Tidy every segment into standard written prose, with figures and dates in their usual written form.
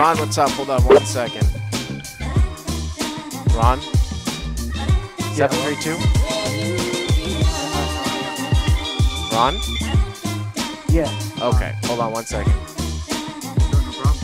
Ron, what's up? Hold on 1 second. Ron? 732? Ron? Yeah. Okay, hold on 1 second. No problem.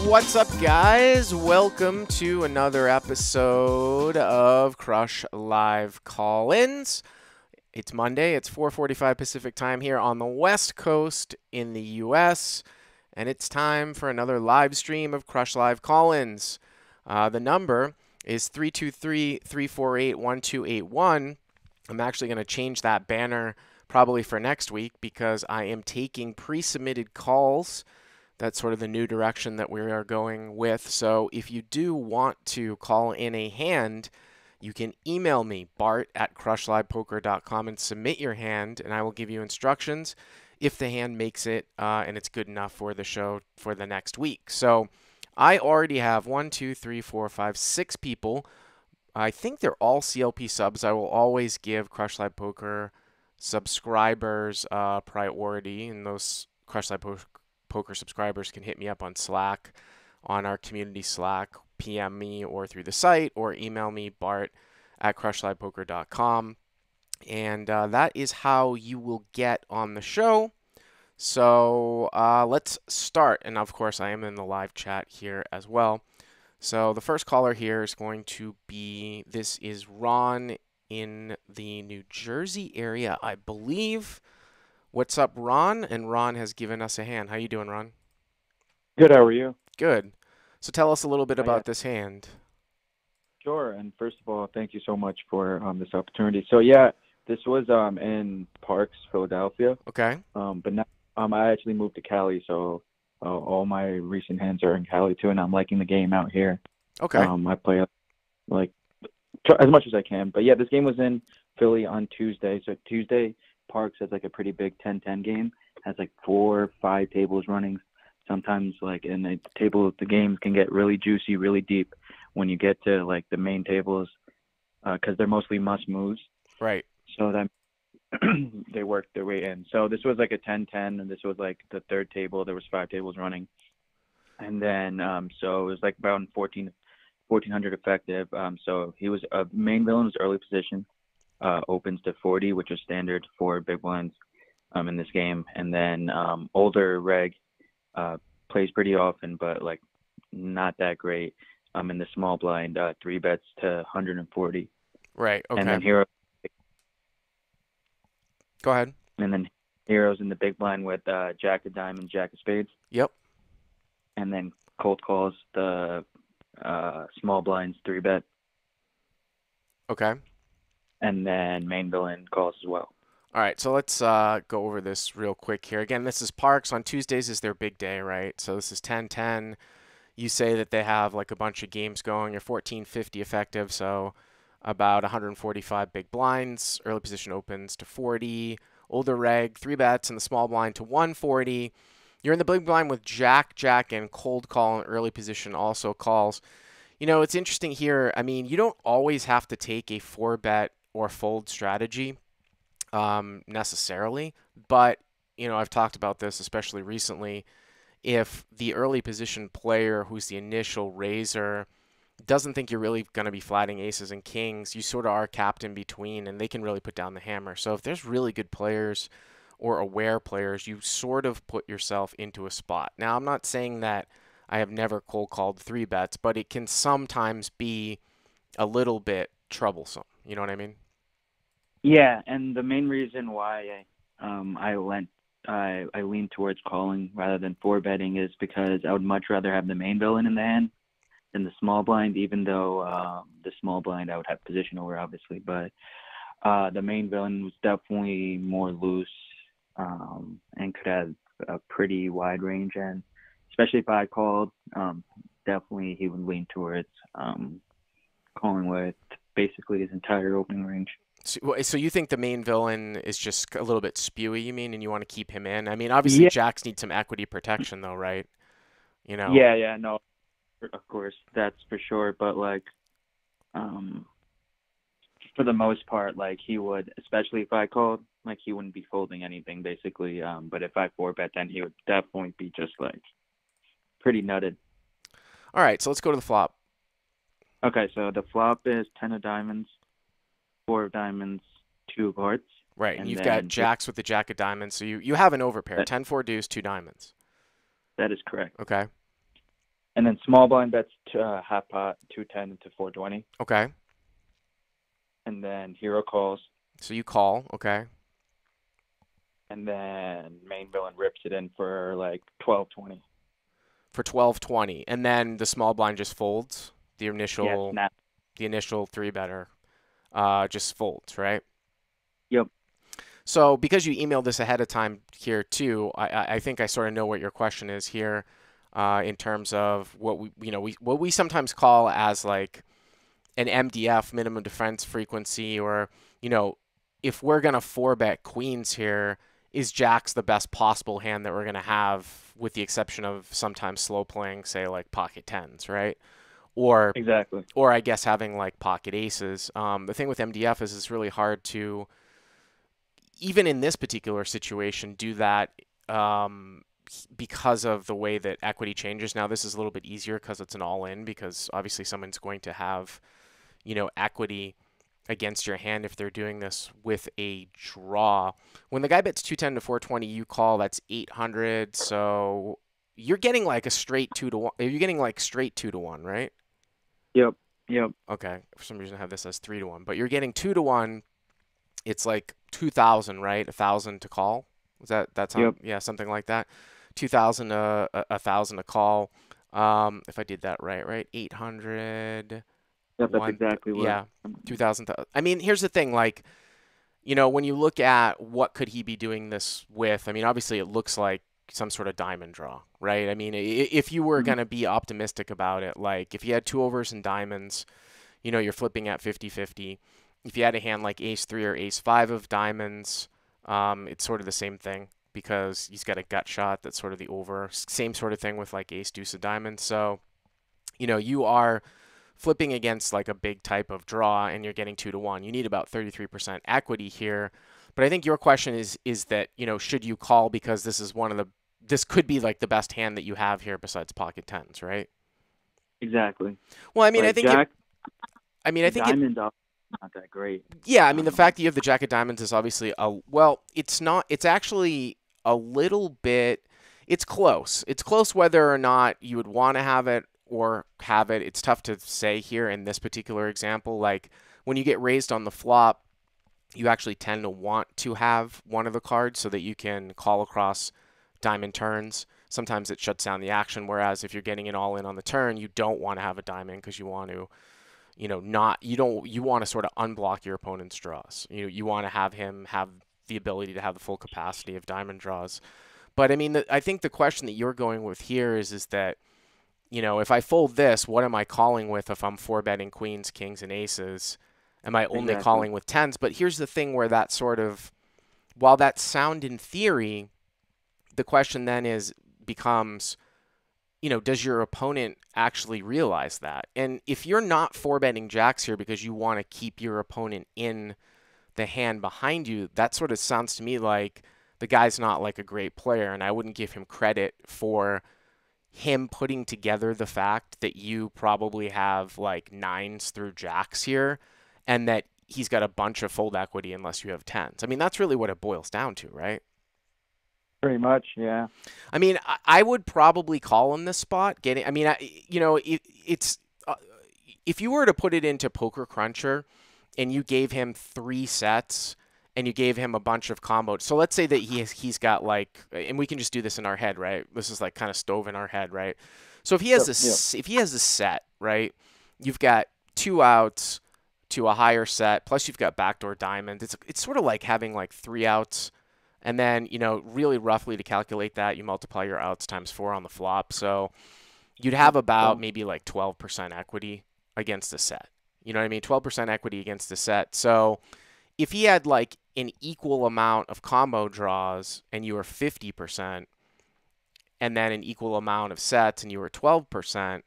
What's up, guys? Welcome to another episode of Crush Live Call-Ins. It's Monday. It's 4:45 Pacific time here on the West Coast in the U.S., and it's time for another live stream of Crush Live Call-Ins. The number is 323-348-1281. I'm actually going to change that banner probably for next week because I am taking pre-submitted calls. That's sort of the new direction that we are going with. So if you do want to call in a hand, you can email me, bart@crushlivepoker.com, and submit your hand, and I will give you instructions if the hand makes it and it's good enough for the show for the next week. So I already have 1, 2, 3, 4, 5, 6 people. I think they're all CLP subs. I will always give Crush Live Poker subscribers priority, and those Crush Live Poker subscribers can hit me up on Slack, on our community Slack, PM me or through the site, or email me, bart@crushlivepoker.com. And that is how you will get on the show. So let's start. And of course, I am in the live chat here as well. So the first caller here is going to be, this is Ron in the New Jersey area, I believe. What's up, Ron? And Ron has given us a hand. How you doing, Ron? Good, how are you? Good. So tell us a little bit about this hand. Sure, and first of all, thank you so much for this opportunity. So yeah, this was in Parks, Philadelphia. Okay. But now I actually moved to Cali, so all my recent hands are in Cali too, and I'm liking the game out here. Okay. I play like as much as I can. But yeah, this game was in Philly on Tuesday. So Tuesday, Parks has like a pretty big 10-10 game. has like 4 or 5 tables running. Sometimes like in the games can get really juicy, really deep when you get to like the main tables because they're mostly must moves. Right. So that they worked their way in. So this was like a 10-10, and this was like the third table. There was 5 tables running, and then so it was like about 1400 effective. So he was main villain was early position, opens to 40, which is standard for big blinds in this game, and then older reg plays pretty often, but like not that great. In the small blind, 3 bets to 140, Right. and Okay. then hero Go ahead. and then heroes in the big blind with Jack of Diamonds, Jack of Spades, Yep. and then cold calls the small blinds 3 bet, Okay. and then main villain calls as well. All right, so let's go over this real quick here. Again, this is Parks. On Tuesdays is their big day, right? So this is 10-10. You say that they have like a bunch of games going. You're 1450 effective, so about 145 big blinds. Early position opens to 40. Older reg, 3 bets, and the small blind to 140. You're in the big blind with Jack, Jack, and cold call, and early position also calls. It's interesting here. I mean, you don't always have to take a 4-bet or fold strategy necessarily, but I've talked about this especially recently. If the early position player who's the initial raiser doesn't think you're really going to be flatting aces and kings, you sort of are capped in between, and they can really put down the hammer. So if there's really good players or aware players, you sort of put yourself into a spot. Now, I'm not saying that I have never cold called 3 bets, but it can sometimes be a little bit troublesome. You know what I mean? Yeah, and the main reason why I lean towards calling rather than 4 betting is because I would much rather have the main villain in the hand than the small blind, even though the small blind I would have position over, obviously. But the main villain was definitely more loose and could have a pretty wide range. And especially if I called, definitely he would lean towards calling with basically his entire opening range. So you think the main villain is just a little bit spewy, you mean, and you want to keep him in? I mean, obviously Yeah, Jacks need some equity protection though, right? You know. yeah, no, of course, that's for sure. But like, um, for the most part, like he would, especially if I called, like he wouldn't be folding anything basically. But if I 4 bet, then he would definitely be just like pretty nutted. All right, so let's go to the flop. Okay, so the flop is 10 of diamonds, 4 of diamonds, 2 of hearts, Right, and and you've got then Jacks with the Jack of Diamonds, so you have an overpair. that 10-4 deuce, 2 diamonds. that is correct. Okay. And then small blind bets to half pot, 210 to 420, Okay. and then hero calls, So you call. Okay. and then main villain rips it in for like 12-20. For 12-20, and then the small blind just folds. The Yeah, initial snap. the initial 3-better just folds, right? Yep. So because you emailed this ahead of time here too, I think I sort of know what your question is here, in terms of what what we sometimes call as like an MDF, minimum defense frequency, or if we're gonna 4-bet queens here, is Jacks the best possible hand that we're gonna have, with the exception of sometimes slow playing, say like pocket tens, right? Or Exactly. or I guess having like pocket aces. The thing with MDF is it's really hard to, even in this particular situation, do that because of the way that equity changes. Now, this is a little bit easier because it's an all-in, because obviously someone's going to have, equity against your hand if they're doing this with a draw. When the guy bets 210 to 420, you call, that's 800. So you're getting like a straight 2-1. You're getting like straight 2-1, right? Yep. Yep. Okay. For some reason, I have this as 3-1, but you're getting 2-1. It's like 2,000, right? 1,000 to call. Was that's on? Yep. Yeah, something like that. 2,000 a 1,000 to call. If I did that right? 800. Yep. That's One, exactly what. yeah, 2,000. I mean, here's the thing, like, when you look at what could he be doing this with, I mean, obviously it looks like some sort of diamond draw, right? I mean, if you were Mhm. going to be optimistic about it, like if you had 2 overs and diamonds, you're flipping at 50-50. If you had a hand like ace 3 or ace 5 of diamonds, it's sort of the same thing, because he's got a gut shot that's sort of the over. Same sort of thing with like ace deuce of diamonds. So, you are flipping against like a big type of draw and you're getting 2-1. You need about 33% equity here. But I think your question is that, should you call because this could be like the best hand that you have here besides pocket tens, right? Exactly. Well, I mean, I Like think it Jack, I mean, I the think it diamonds are not that great. yeah, I mean, the fact that you have the Jack of Diamonds is obviously it's actually a little bit, it's close. It's close whether or not you would want to have it or have it. It's tough to say here in this particular example. Like when you get raised on the flop, you actually tend to want to have one of the cards so that you can call across diamond turns. Sometimes it shuts down the action, whereas if you're getting it all in on the turn, you don't want to have a diamond because you want to not you want to sort of unblock your opponent's draws. You want to have him have the ability to have the full capacity of diamond draws. But I mean, I think the question that you're going with here is that if I fold this, what am I calling with if I'm four betting queens, kings, and aces? Am I only Exactly. calling with tens? But here's the thing where that sort of, while that's sound in theory, the question then becomes does your opponent actually realize that? And if you're not four betting jacks here because you want to keep your opponent in the hand behind you, that sort of sounds to me like the guy's not like a great player, and I wouldn't give him credit for him putting together the fact that you probably have like nines through jacks here and that he's got a bunch of fold equity unless you have tens. I mean, that's really what it boils down to, right? Pretty much, yeah. I mean, I would probably call him this spot. I mean, it's if you were to put it into Poker Cruncher, and you gave him 3 sets, and you gave him a bunch of combos. So let's say that he's got like, and we can just do this in our head, right? This is like kind of stove in our head, right? So if he has Yep, yep. if he has a set, right, you've got 2 outs to a higher set, plus you've got backdoor diamond. It's sort of like having like 3 outs. And then, really roughly to calculate that, you multiply your outs times 4 on the flop. So you'd have about So, maybe like 12% equity against a set. You know what I mean? 12% equity against a set. So if he had like an equal amount of combo draws and you were 50%, and then an equal amount of sets and you were 12%,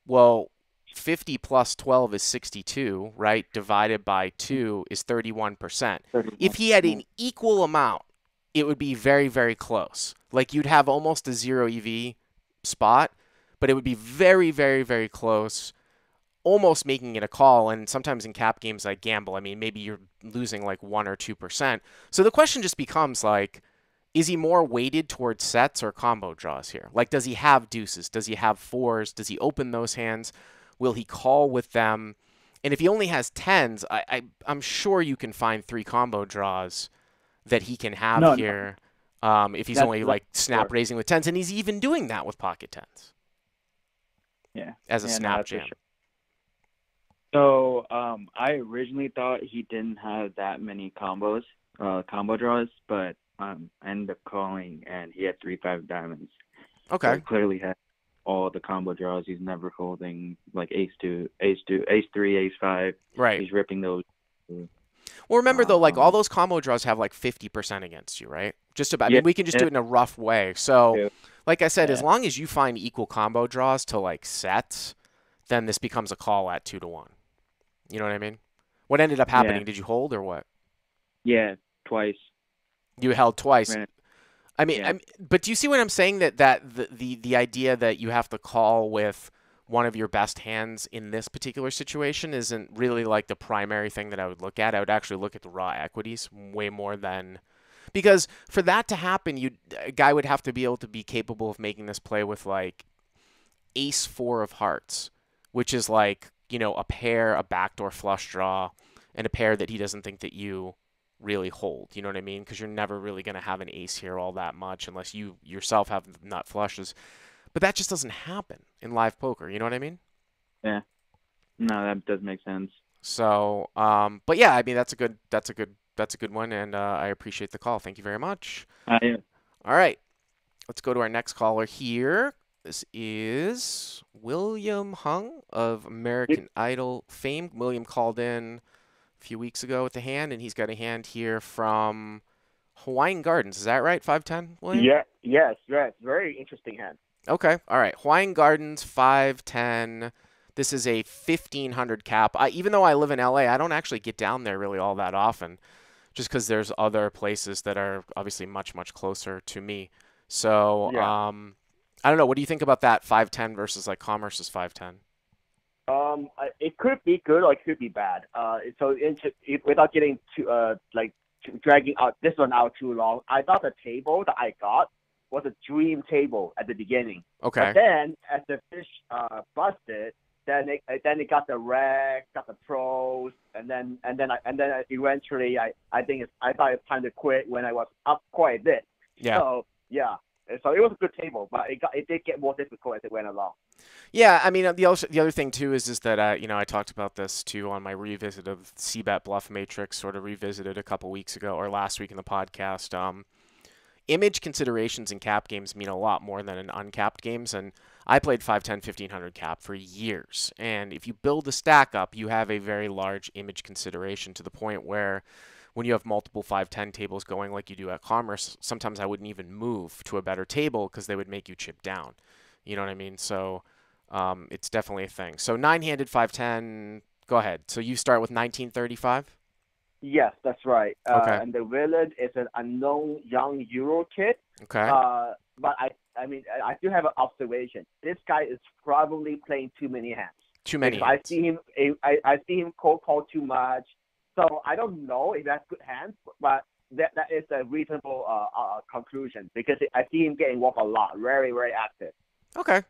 well, 50 plus 12 is 62, right? Divided by 2 is 31%. 31. If he had Yeah. an equal amount, it would be very, very close. Like you'd have almost a 0 EV spot, but it would be very, very, very close, almost making it a call. And sometimes in cap games, I gamble. I mean, maybe you're losing like 1 or 2%. So the question just becomes like, is he more weighted towards sets or combo draws here? Like, does he have deuces? Does he have fours? Does he open those hands? Will he call with them? And if he only has tens, I'm sure you can find 3 combo draws that he can have No, no, here if he's that's only that's like snap for raising with tens. And he's even doing that with pocket tens sure. Yeah, as a yeah, no, snap that's for jam. sure. So, I originally thought he didn't have that many combo draws, but I ended up calling and he had 3-5 diamonds. So he Okay. clearly had all the combo draws. He's never folding like ace 3, ace 5. Right. He's ripping those. Well, remember though, like all Um, those combo draws have like 50% against you, right? Just about. I yeah, mean, we can just do yeah, it in a rough way. So, yeah, like I said, as yeah. long as you find equal combo draws to like sets, then this becomes a call at 2-1. You know what I mean? What ended up Yeah. happening? Did you hold or what? Yeah, twice. You held twice. Ran it. I mean, Yeah. but do you see what I'm saying? That the idea that you have to call with one of your best hands in this particular situation isn't really like the primary thing that I would look at. I would actually look at the raw equities way more than because for that to happen, a guy would have to be able to be capable of making this play with like ace 4 of hearts, which is like a pair, a backdoor flush draw, and a pair that he doesn't think that you really hold. You know what I mean? Because you're never really going to have an ace here all that much unless you yourself have nut flushes. But that just doesn't happen in live poker. You know what I mean? Yeah. No, that does make sense. So, but yeah, I mean that's a good one, and I appreciate the call. Thank you very much. Yeah. All right, let's go to our next caller here. This is William Hung of American Idol fame. William called in a few weeks ago with a hand, and he's got a hand here from Hawaiian Gardens, is that right? 510, William? Yeah, yes, yes. Very interesting hand. Okay. All right. Hawaiian Gardens, 510. This is a 1500 cap. Even though I live in LA, I don't actually get down there really all that often, just because there's other places that are obviously much, much closer to me. So, Yeah. I don't know. What do you think about that 510 versus like Commerce's 510? It could be good or it could be bad. Without getting too dragging out this one out too long, I thought the table that I got was a dream table at the beginning, but Okay. then as the fish busted, then it got the rec, got the pros, and then eventually I thought it's time to quit when I was up quite a bit. Yeah. So yeah, so it was a good table, but it did get more difficult as it went along. Yeah, I mean, the other thing too is that I talked about this too on my revisit of CBET Bluff Matrix, sort of revisited a couple weeks ago or last week in the podcast. Image considerations in cap games mean a lot more than in uncapped games, and I played 510, 1500 cap for years. And if you build a stack up, you have a very large image consideration to the point where when you have multiple 510 tables going like you do at Commerce, sometimes I wouldn't even move to a better table because they would make you chip down. You know what I mean? So it's definitely a thing. So nine-handed 510, go ahead. So you start with 1935? Yes, that's right. Okay. And the villain is an unknown young Euro kid. Okay. But I mean, I do have an observation. This guy is probably playing too many hands Too many because I hands. see him, I see him cold call too much. So I don't know if that's good hands, but that is a reasonable conclusion because I see him getting walk a lot, very very active. Okay.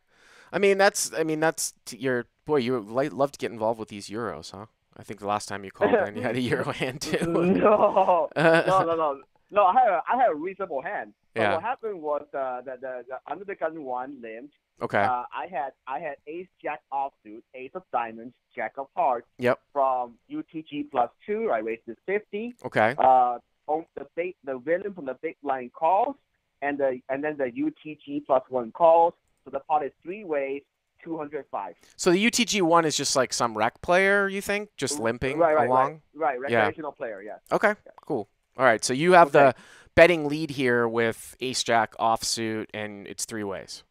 Your boy. You love to get involved with these euros, huh? I think the last time you called in, you had a euro hand too. No, no, no, no, no. I had a reasonable hand. But Yeah. what happened was the under the gun one limped. Okay. I had ace jack offsuit, ace of diamonds, jack of hearts Yep. from UTG +2. I raised to 50. Okay. On the villain from the big line calls, and then the UTG +1 calls. So the pot is three ways, 205. So the UTG one is just like some rec player, you think, just limping along? Right. Yeah. Recreational player, yes. Okay. Cool. All right. So you have Okay. the betting lead here with ace jack offsuit, and it's three ways.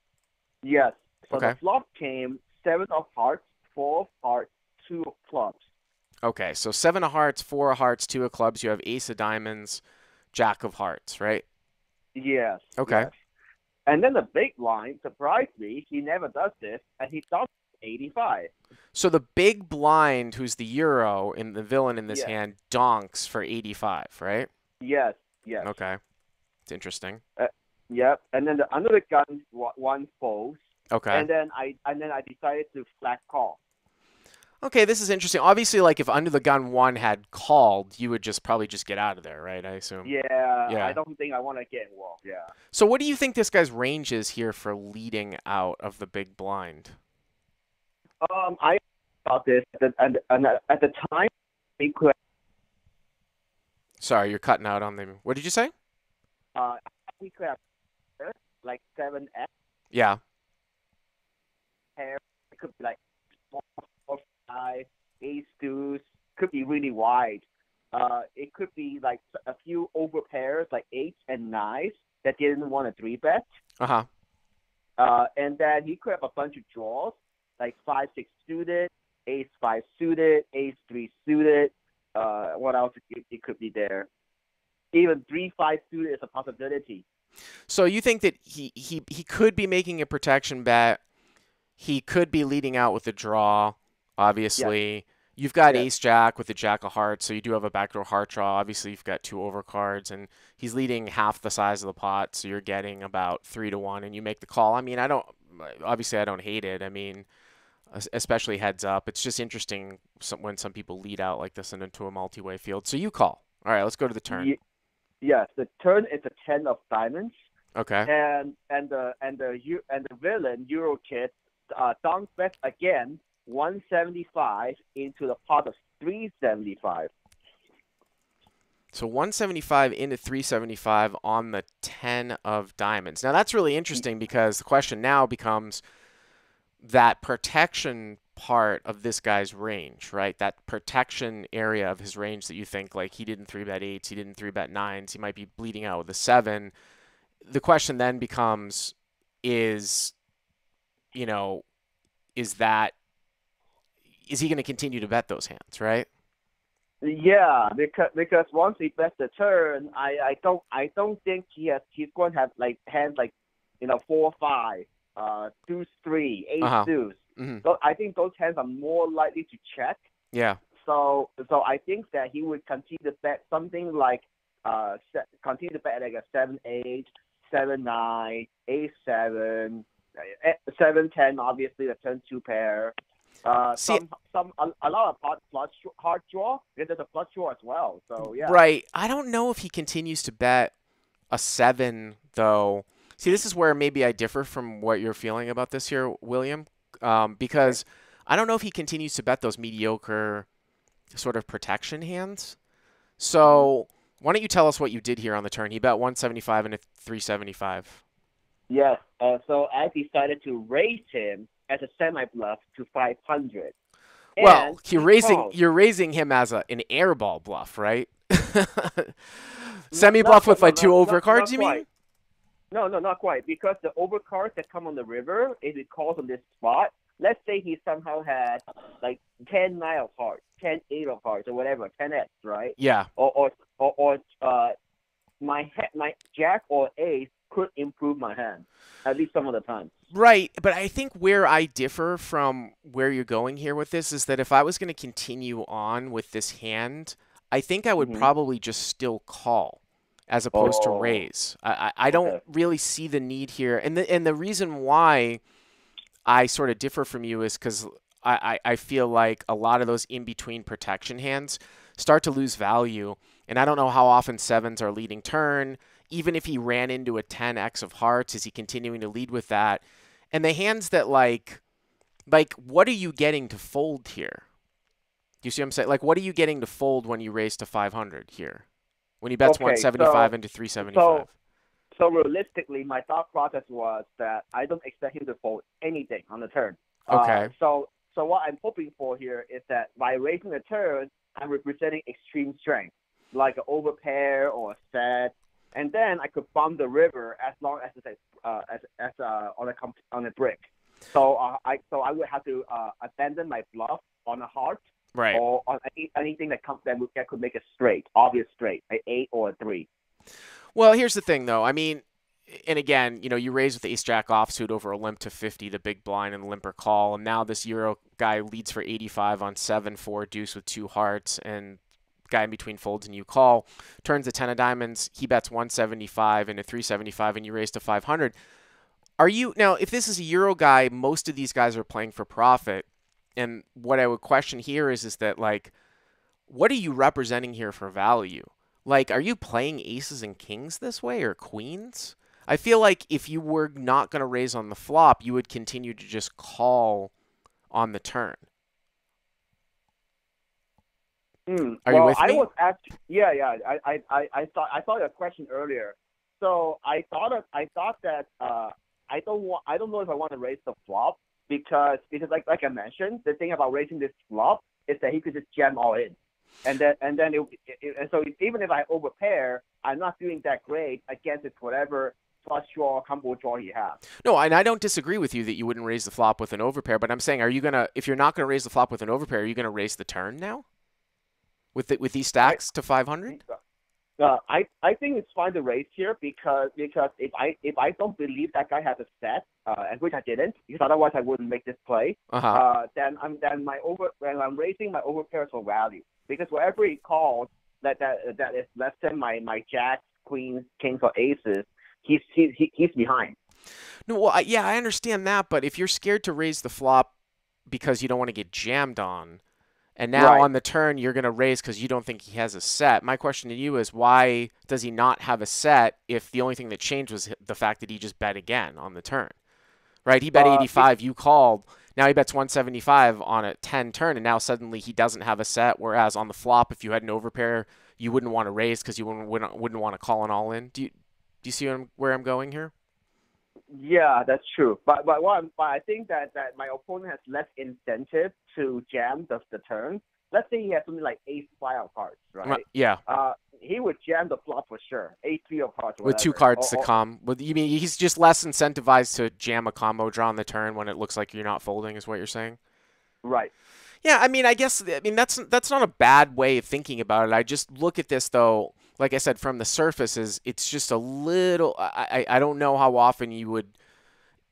Yes. So Okay. the flop came seven of hearts, four of hearts, two of clubs. Okay. So seven of hearts, four of hearts, two of clubs. You have ace of diamonds, jack of hearts, right? Yes. Okay. Yes. And then the big line, surprised me, he never does this, and he does 85. So the big blind, who's the euro in the villain in this Yes. hand, donks for 85, right? Yes. Yes. Okay. It's interesting. Yep. And then the under the gun one folds, Okay. and then I decided to flat call. Okay, this is interesting. Obviously, like if under the gun one had called, you would probably just get out of there, right? I assume. Yeah. Yeah. I don't think I want to get involved. Yeah. So what do you think this guy's range is here for leading out of the big blind? I thought this, and at the time, we could Sorry, you're cutting out on the. What did you say? uh we could have like 7x Yeah. pair. It could be like 4, 5, ace deuce. Could be really wide. It could be like a few over pairs like eights and nines that didn't want a three bet. Uh-huh. And then he could have a bunch of draws like 5, 6 suited, ace 5 suited, ace 3 suited. What else it could be there? Even 3, 5 suited is a possibility. So you think that he could be making a protection bet. He could be leading out with a draw, obviously. Yes. You've got Yes. ace jack with the jack of hearts, so you do have a backdoor heart draw. Obviously, you've got two overcards, and he's leading half the size of the pot, so you're getting about 3-1, and you make the call. I mean, I don't hate it. I mean, especially heads up. It's just interesting when some people lead out like this and into a multi-way field. So you call. All right, let's go to the turn. Yes, the turn is a 10 of diamonds, Okay. and the villain Euro kid down bet again 175 into the pot of 375. So 175 into 375 on the 10 of diamonds. Now that's really interesting because the question now becomes, that protection part of this guy's range, right? That protection area of his range that you think like he didn't three bet eights, he didn't three bet nines, he might be bleeding out with a seven. The question then becomes, is you know, is that is he going to continue to bet those hands, right? Yeah, because once he bets the turn, I don't think he's going to have like hands like 4-5, deuce three, Uh ace huh. deuce. Hmm. So I think those hands are more likely to check. Yeah. So I think that he would continue to bet something like continue to bet like a 7-8, 7-9, 8-7, 7-10. Obviously, the turn two pair. See, A lot of hard draw because there's a flush draw as well. So yeah. right. I don't know if he continues to bet a seven though. See, this is where maybe I differ from what you're feeling about this here, William, Okay. because I don't know if he continues to bet those mediocre sort of protection hands. Hmm. So why don't you tell us what you did here on the turn? He bet 175 and a 375. Yes. So I decided to raise him as a semi bluff to 500, Well, and he calls. you're raising him as an airball bluff, right? Not Semi not bluff quite. with No, like two not overcards, not you mean? quite. No, no, not quite. Because the overcards that come on the river, if it calls on this spot, let's say he somehow had like 10-9 of hearts, 10-8 of hearts, or whatever, 10x, right? Yeah. Or my jack or ace could improve my hand, at least some of the time. Right, but I think where I differ from where you're going here with this is that if I was going to continue on with this hand, I think I would Hmm. probably just still call as opposed to Oh, raise. I don't okay. really see the need here. And the reason why I sort of differ from you is because I feel like a lot of those in between protection hands start to lose value. And I don't know how often sevens are leading turn. Even if he ran into a 10x of hearts, is he continuing to lead with that? And the hands that like what are you getting to fold here? Do you see what I'm saying? Like what are you getting to fold when you raise to 500 here? When he bets Okay, 175 into 375. so so realistically, my thought process was that I don't expect him to fold anything on the turn. Okay. So what I'm hoping for here is that by raising the turn, I'm representing extreme strength, like an overpair or a set, and then I could bump the river as long as it's on a brick. So I would have to abandon my bluff on a heart Right. or on anything that could make a straight, obvious straight, an 8 or a 3. Well, here's the thing, though. I mean, and again, you raise with the ace jack offsuit over a limp to 50, the big blind and limper call, and now this Euro guy leads for 85 on 7-4 deuce with two hearts, and guy in between folds and you call, turns a 10 of diamonds, he bets 175 and a 375, and you raise to 500. Are you now? If this is a Euro guy, most of these guys are playing for profit, and what I would question here is that like what are you representing here for value? Like, are you playing aces and kings this way or queens? I feel like if you were not going to raise on the flop, you would continue to just call on the turn. Are you Well, with I me? was actually, yeah, yeah. I saw your question earlier. So I thought that I don't know if I want to raise the flop because like I mentioned, the thing about raising this flop is that he could just jam all in, and so even if I overpair, I'm not doing that great against it whatever flush draw combo draw he has. No, and I don't disagree with you that you wouldn't raise the flop with an overpair, but I'm saying, are you gonna, if you're not gonna raise the flop with an overpair, are you gonna raise the turn now with these I stacks to 500? I think it's fine to raise here because if I don't believe that guy has a set, and which I didn't, because otherwise I wouldn't make this play. Uh huh. Then I'm raising my overpairs for value because wherever he calls that is less than my jacks, queens, kings, or aces, he's behind. No, well, yeah, I understand that, but if you're scared to raise the flop because you don't want to get jammed on, and now Right. on the turn you're going to raise because you don't think he has a set. My question to you is why does he not have a set if the only thing that changed was the fact that he just bet again on the turn? Right? He bet It 85, you called. Now he bets 175 on a 10 turn, and now suddenly he doesn't have a set. Whereas on the flop, if you had an overpair, you wouldn't want to raise because you wouldn't want to call an all in. Do you see where I'm going here? Yeah, that's true. But I think that my opponent has less incentive to jam the turn. Let's say he has something like ace five of hearts, right? Yeah, He would jam the flop for sure. Ace three of hearts, or with two whatever. cards to come. But you mean he's just less incentivized to jam a combo draw on the turn when it looks like you're not folding, is what you're saying? Right. Yeah, I mean, that's not a bad way of thinking about it. I just look at this though, like I said, from the surface, is it's just a little. I don't know how often you would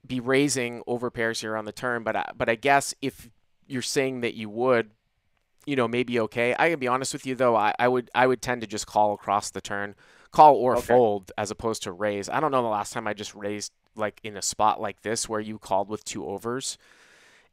be raising over pairs here on the turn, but I guess if you're saying that you would, maybe okay. I can be honest with you though. I would tend to just call across the turn, call or Okay. fold as opposed to raise. I don't know the last time I just raised like in a spot like this where you called with two overs,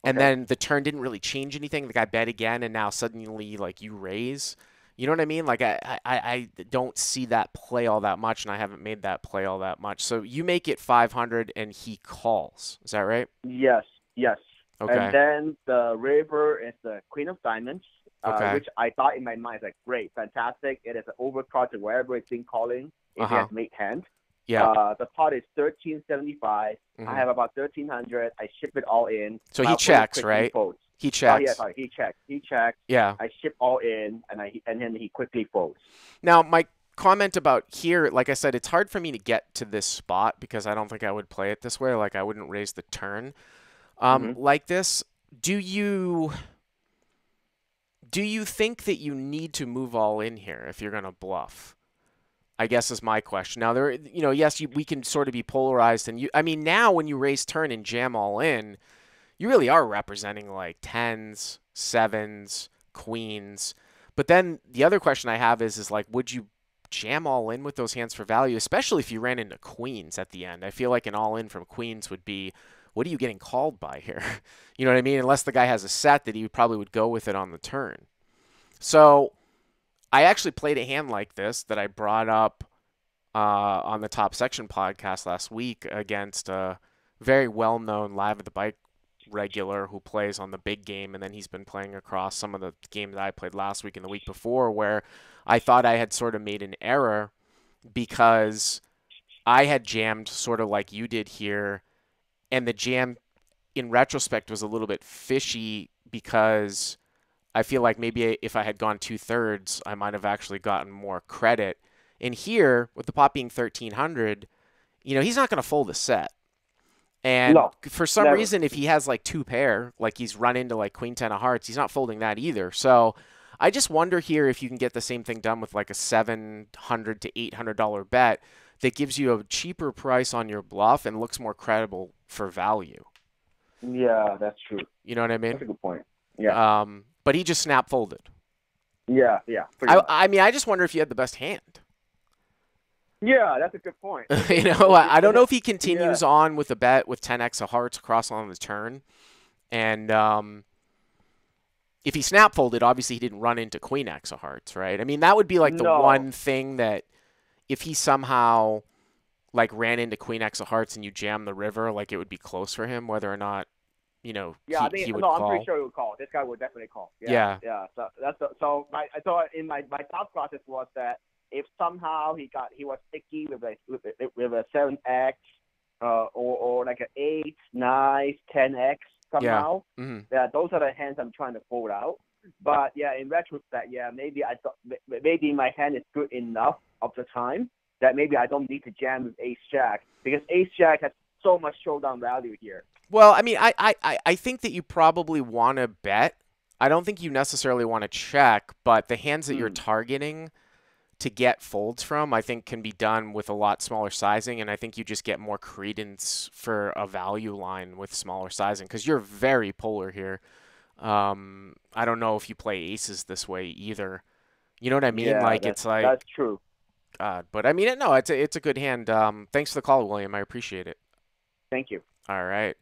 and Okay. then the turn didn't really change anything. The guy bet again, and now suddenly like you raise. You know what I mean? Like I don't see that play all that much, and I haven't made that play all that much. So you make it 500, and he calls. Is that right? Yes. Yes. And Okay. then the river is the queen of diamonds, Okay. which I thought in my mind is like great, fantastic. It is an overcard to wherever it's been calling if it Uh-huh. has made hand. Yeah. The pot is 1375. I Hmm. have about 1300. I ship it all in. So My he opponent checks, quickly right? folds. He Oh yeah, checks. sorry. He checks. He checks. Yeah. I ship all in, and then he quickly folds. Now, my comment about here, like I said, it's hard for me to get to this spot because I don't think I would play it this way. Like I wouldn't raise the turn. Hmm. Like this, do you think that you need to move all in here if you're going to bluff? I guess is my question. Now yes, we can sort of be polarized, and I mean, now when you raise turn and jam all in, you really are representing like tens, sevens, queens. But then the other question I have is like, would you jam all in with those hands for value, especially if you ran into queens at the end? I feel like an all in from queens would be, what are you getting called by here? You know what I mean? Unless the guy has a set that he probably would go with it on the turn. So I actually played a hand like this that I brought up on the Top Section podcast last week against a very well-known Live at the Bike regular who plays on the big game, and then he's been playing across some of the games that I played last week and the week before, where I thought I had sort of made an error because I had jammed sort of like you did here, and the jam in retrospect was a little bit fishy because I feel like maybe if I had gone 2/3, I might have actually gotten more credit. And here, with the pot being 1300, he's not going to fold a set. And No, for some never. reason, if he has like two pair, like he's run into like queen 10 of hearts, he's not folding that either. So I just wonder here if you can get the same thing done with like a $700 to $800 bet that gives you a cheaper price on your bluff and looks more credible for value. Yeah, that's true. You know what I mean? That's a good point. Yeah. But he just snap folded. Yeah. Yeah. Pretty much. I mean, I just wonder if you had the best hand. Yeah, that's a good point. I don't know if he Yeah. continues on with a bet with 10x of hearts across on the turn. And if he snap folded, obviously he didn't run into queen x of hearts, right? I mean, that would be like the No. one thing that if he somehow like ran into queen x of hearts and you jam the river, like it would be close for him whether or not, Yeah, I think he would no. I'm call. pretty sure he would call. This guy would definitely call. Yeah. Yeah. So that's I thought in my thought process was that if somehow he was sticky with a 7x, or like an 8, 9, 10x somehow. Yeah. Mm-hmm. Yeah, those are the hands I'm trying to fold out. But yeah, in retrospect, yeah, maybe I thought maybe my hand is good enough of the time that maybe I don't need to jam with ace jack because ace jack has so much showdown value here. Well, I mean, I think that you probably want to bet. I don't think you necessarily want to check, but the hands that you're targeting to get folds from, I think can be done with a lot smaller sizing, and I think you just get more credence for a value line with smaller sizing because you're very polar here. I don't know if you play aces this way either. You know what I mean? Yeah, Like it's like that's true. God, but I mean, no, it's a good hand. Thanks for the call, William. I appreciate it. Thank you. All right.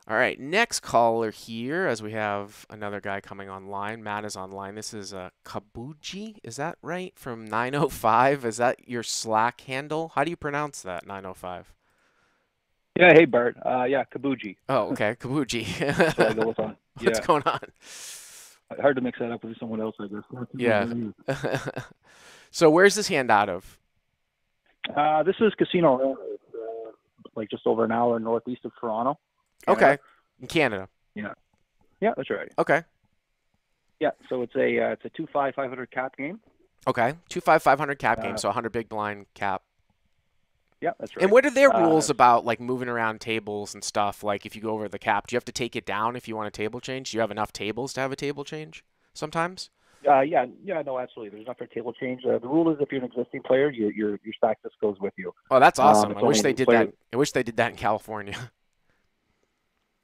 All right, next caller here, as we have another guy coming online. Matt is online. This is Kabuji, is that right? From 905. Is that your Slack handle? How do you pronounce that, 905? Yeah, hey Bart. Yeah, Kabuji. Oh, okay, Kabuji. That's what I go with on. What's Yeah. going on? Hard to mix that up with someone else, I guess. Yeah. So where's this hand out of? This is Casino. like just over an hour northeast of Toronto. Canada. Okay. In Canada. Yeah. Yeah, that's right. Okay. Yeah, so it's a 2-5 500 cap game. Okay. 2-5 500 cap game, so 100 big blind cap. Yeah, that's right. And what are their rules about like moving around tables and stuff? Like if you go over the cap, do you have to take it down if you want a table change? Do you have enough tables to have a table change sometimes? Yeah, no, absolutely. There's enough for a table change. The rule is if you're an existing player, your stack just goes with you. Oh, that's awesome. It's I wish only they the did player- that. I wish they did that in California.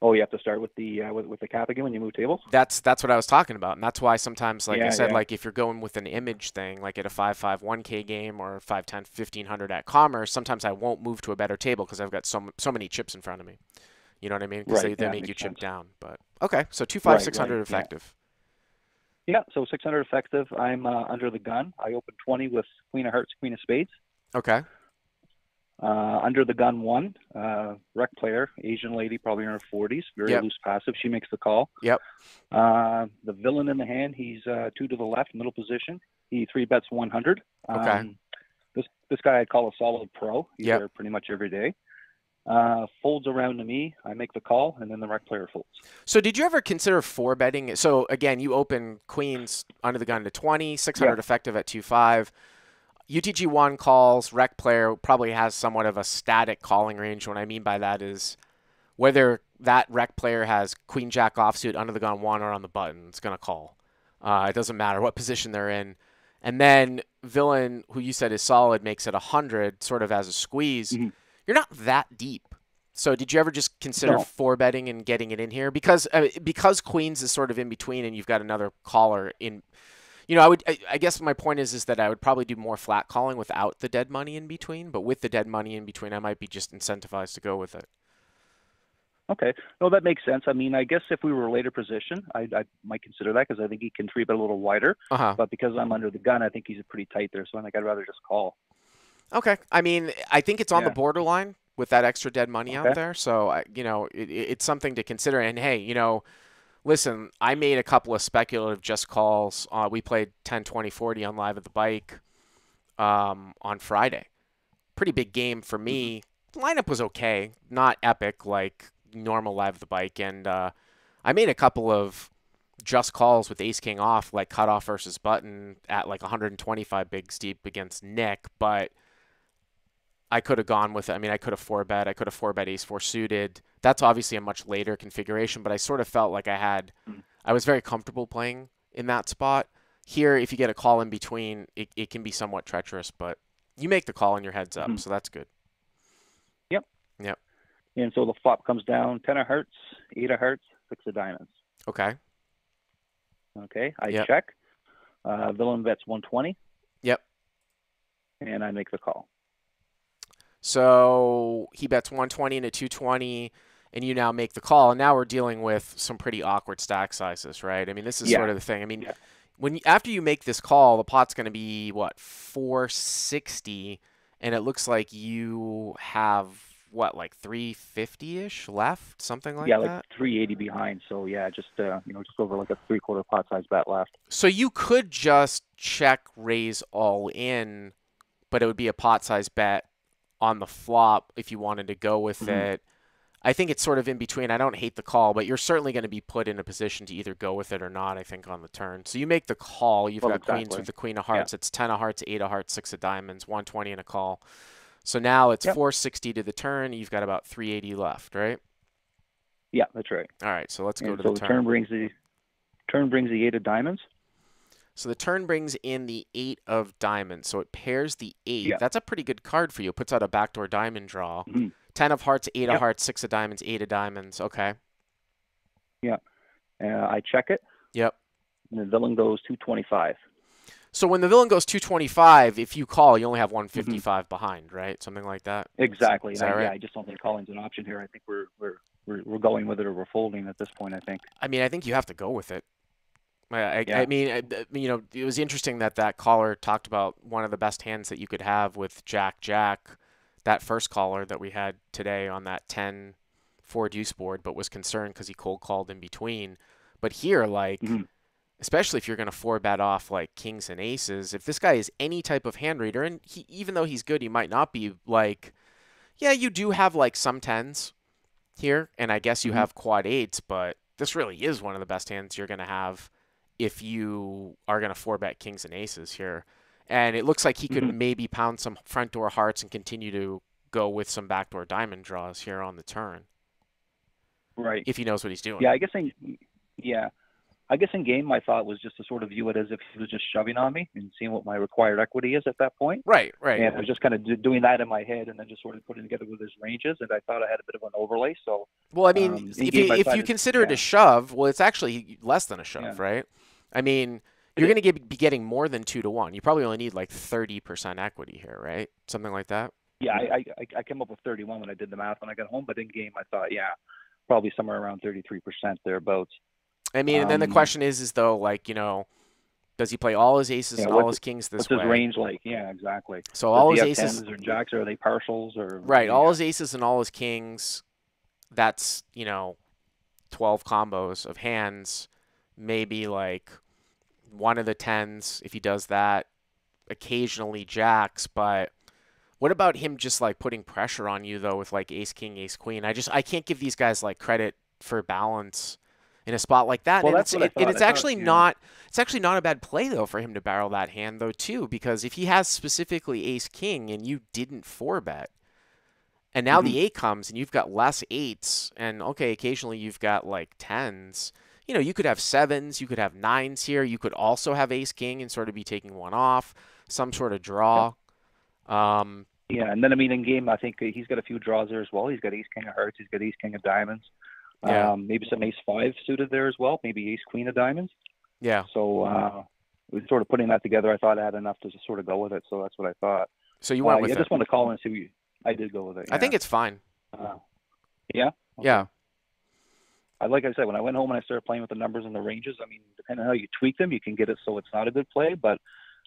Oh, you have to start with the cap again when you move tables. That's what I was talking about, and that's why sometimes, like I Yeah, said, yeah. like if you're going with an image thing, like at a 5-5 1K game or 5-10 1500 at Commerce, sometimes I won't move to a better table because I've got so many chips in front of me. You know what I mean? Because Right, they yeah, make you makes chip sense. down. But okay, so 2-5 Right, 600 right, yeah. effective. Yeah, so 600 effective. I'm under the gun. I open 20 with Queen of Hearts, Queen of Spades. Okay. Under the gun 1, rec player, Asian lady, probably in her 40s, very Yep. loose passive. She makes the call. Yep. The villain in the hand, he's 2 to the left, middle position. He 3-bets 100. Okay. This guy I call a solid pro. He's Yep. there pretty much every day. Folds around to me. I make the call, and then the rec player folds. So did you ever consider 4-betting? So again, you open queens under the gun to 20, 600 Yeah. effective at 2-5. UTG1 calls, rec player probably has somewhat of a static calling range. What I mean by that is whether that rec player has queen jack offsuit under the gun 1 or on the button, it's going to call. It doesn't matter what position they're in. And then villain, who you said is solid, makes it 100 sort of as a squeeze. Mhm. You're not that deep. So did you ever just consider No. 4-betting and getting it in here? Because queens is sort of in between and you've got another caller in. You know, I guess my point is that I would probably do more flat calling without the dead money in between, but with the dead money in between, I might be just incentivized to go with it. Okay. No, that makes sense. I mean, I guess if we were a later position, I might consider that because I think he can 3-bet a little wider. Uh-huh. But because I'm under the gun, I think he's pretty tight there. So I think I'd rather just call. Okay. I mean, I think it's on the Yeah. borderline with that extra dead money out Okay. there. So, it's something to consider. And hey, listen, I made a couple of speculative just calls. We played 10, 20, 40 on Live at the Bike on Friday. Pretty big game for me. The lineup was okay. Not epic like normal Live at the Bike. And I made a couple of just calls with ace king off, like cutoff versus button at like 125 bigs deep against Nick. But I could have gone with it. I mean, I could have 4-bet. I could have 4-bet ace 4 suited. That's obviously a much later configuration, but I sort of felt like I was very comfortable playing in that spot. Here, if you get a call in between, it can be somewhat treacherous, but you make the call and your head's up, so that's good. Yep. Yep. And so the flop comes down 10 of hearts, 8 of hearts, 6 of diamonds. Okay. Okay. I Yep. check. Villain bets 120. Yep. And I make the call. So he bets 120 into 220, and you now make the call. And now we're dealing with some pretty awkward stack sizes, right? I mean, this is Yeah. sort of the thing. I mean, Yeah. after you make this call, the pot's going to be, what, 460, and it looks like you have, what, like 350-ish left, something like Yeah, that? like 380 behind. So yeah, just just over like a 3/4 pot size bet left. So you could just check raise all in, but it would be a pot size bet on the flop if you wanted to go with it. I think it's sort of in between. I don't hate the call, but you're certainly going to be put in a position to either go with it or not, I think, on the turn. So you make the call. You've got queens exactly. with the queen of hearts. It's 10 of hearts, 8 of hearts, 6 of diamonds, 120 and a call. So now it's 460 to the turn. You've got about 380 left, right? Yeah, that's right. All right, so let's go And to so the the turn. turn brings the 8 of diamonds. So the turn brings in the 8 of diamonds. So it pairs the 8. Yeah. That's a pretty good card for you. It puts out a backdoor diamond draw. Mhm. 10 of hearts, 8 of Yep. hearts, 6 of diamonds, 8 of diamonds. Okay. Yeah. I check it, Yep. and the villain goes 225. So when the villain goes 225, if you call, you only have 155 behind, right? Something like that. Exactly. Is And that right? Yeah, I just don't think calling's an option here. I think we're going with it or we're folding at this point, I think. I mean, I think you have to go with it. Yeah. I mean, it was interesting that caller talked about one of the best hands that you could have with Jack Jack, that first caller that we had today on that 10-4 deuce board, but was concerned because he cold called in between. But here, like, especially if you're going to 4-bet off like kings and aces, if this guy is any type of hand reader, and even though he's good, he might not be, like, Yeah, you do have like some tens here, and I guess you Hmm. have quad eights, but this really is one of the best hands you're going to have if you are going to four bet kings and aces here. And it looks like he could Hmm. maybe pound some front door hearts and continue to go with some backdoor diamond draws here on the turn Right. if he knows what he's doing. Yeah, yeah, I guess in game my thought was just to sort of view it as if he was just shoving on me and seeing what my required equity is at that point. Right, right. And I was just kind of doing that in my head and then just sort of putting together with his ranges. And I thought I had a bit of an overlay. So Well, I mean, in if game I you decided, consider it a yeah, shove, well, it's actually less than a yeah, shove, right? I mean, it you're is. going to be getting more than 2 to 1. You probably only need like 30% equity here, right? Something like that. Yeah, I came up with 31 when I did the math when I got home, but in game I thought, yeah, probably somewhere around 33% thereabouts. I mean, and then the Um, question is though, like, does he play all his aces yeah, and all his kings what's this his way? range like? Yeah, exactly. So Does all he his have aces, tens or jacks, or are they partials or right? All yeah? his aces and all his kings. That's 12 combos of hands. Maybe like one of the tens if he does that. Occasionally jacks, but what about him just like putting pressure on you though with like ace king, ace queen? I can't give these guys like credit for balance in a spot like that. Well, And that's what I thought. it's I thought, actually yeah. not a bad play though for him to barrel that hand though too, because if he has specifically ace king and you didn't four bet, and now Hmm. the eight comes and you've got less eights, and okay, occasionally you've got like tens. You could have sevens, you could have nines here. You could also have ace king and sort of be taking one off, some sort of Yeah. draw. Um, Yeah, and then I mean in game I think he's got a few draws there as well. He's got ace king of hearts, he's got ace king of diamonds, yeah, maybe some ace five suited there as well, maybe ace queen of diamonds. yeah. So we sort of putting that together. I thought I had enough to just sort of go with it. So that's what I thought. So you went Yeah, with it. just want to call and see. I did go with it. I Yeah. think it's fine. Uh, yeah. Yeah, Okay. Like I said, when I went home and I started playing with the numbers and the ranges, I mean, depending on how you tweak them, you can get it so it's not a good play. But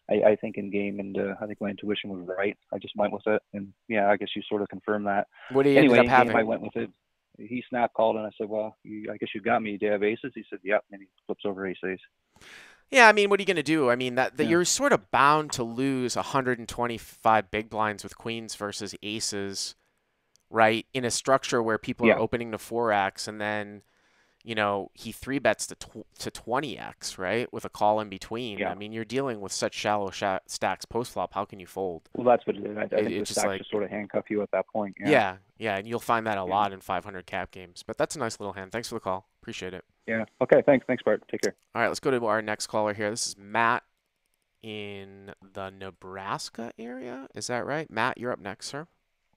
I think in game, and I think my intuition was right. I just went with it, and yeah, I guess you sort of confirmed that. what he ended Anyway, up in game, I having. went with it. He snap called, and I said, "Well, I guess you got me. Do you have aces?" He said, "Yep." And he flips over ace ace. Yeah, I mean, what are you going to do? I mean, that Yeah. you're sort of bound to lose 125 big blinds with queens versus aces, right? In a structure where people are Yeah. opening to 4x, and then he three bets to 20x, right? With a call in between. I Yeah. mean, you're dealing with such shallow stacks post flop. How can you fold? Well, that's what it is. I think the It's just stacks like, just sort of handcuff you at that point. Yeah. yeah, yeah, and you'll find that a Yeah. lot in 500 cap games. But that's a nice little hand. Thanks for the call. Appreciate it. Yeah. Okay. Thanks, Bart. Take care. All right, let's go to our next caller here. This is Matt in the Nebraska area. Is that right? Matt, you're up next, sir.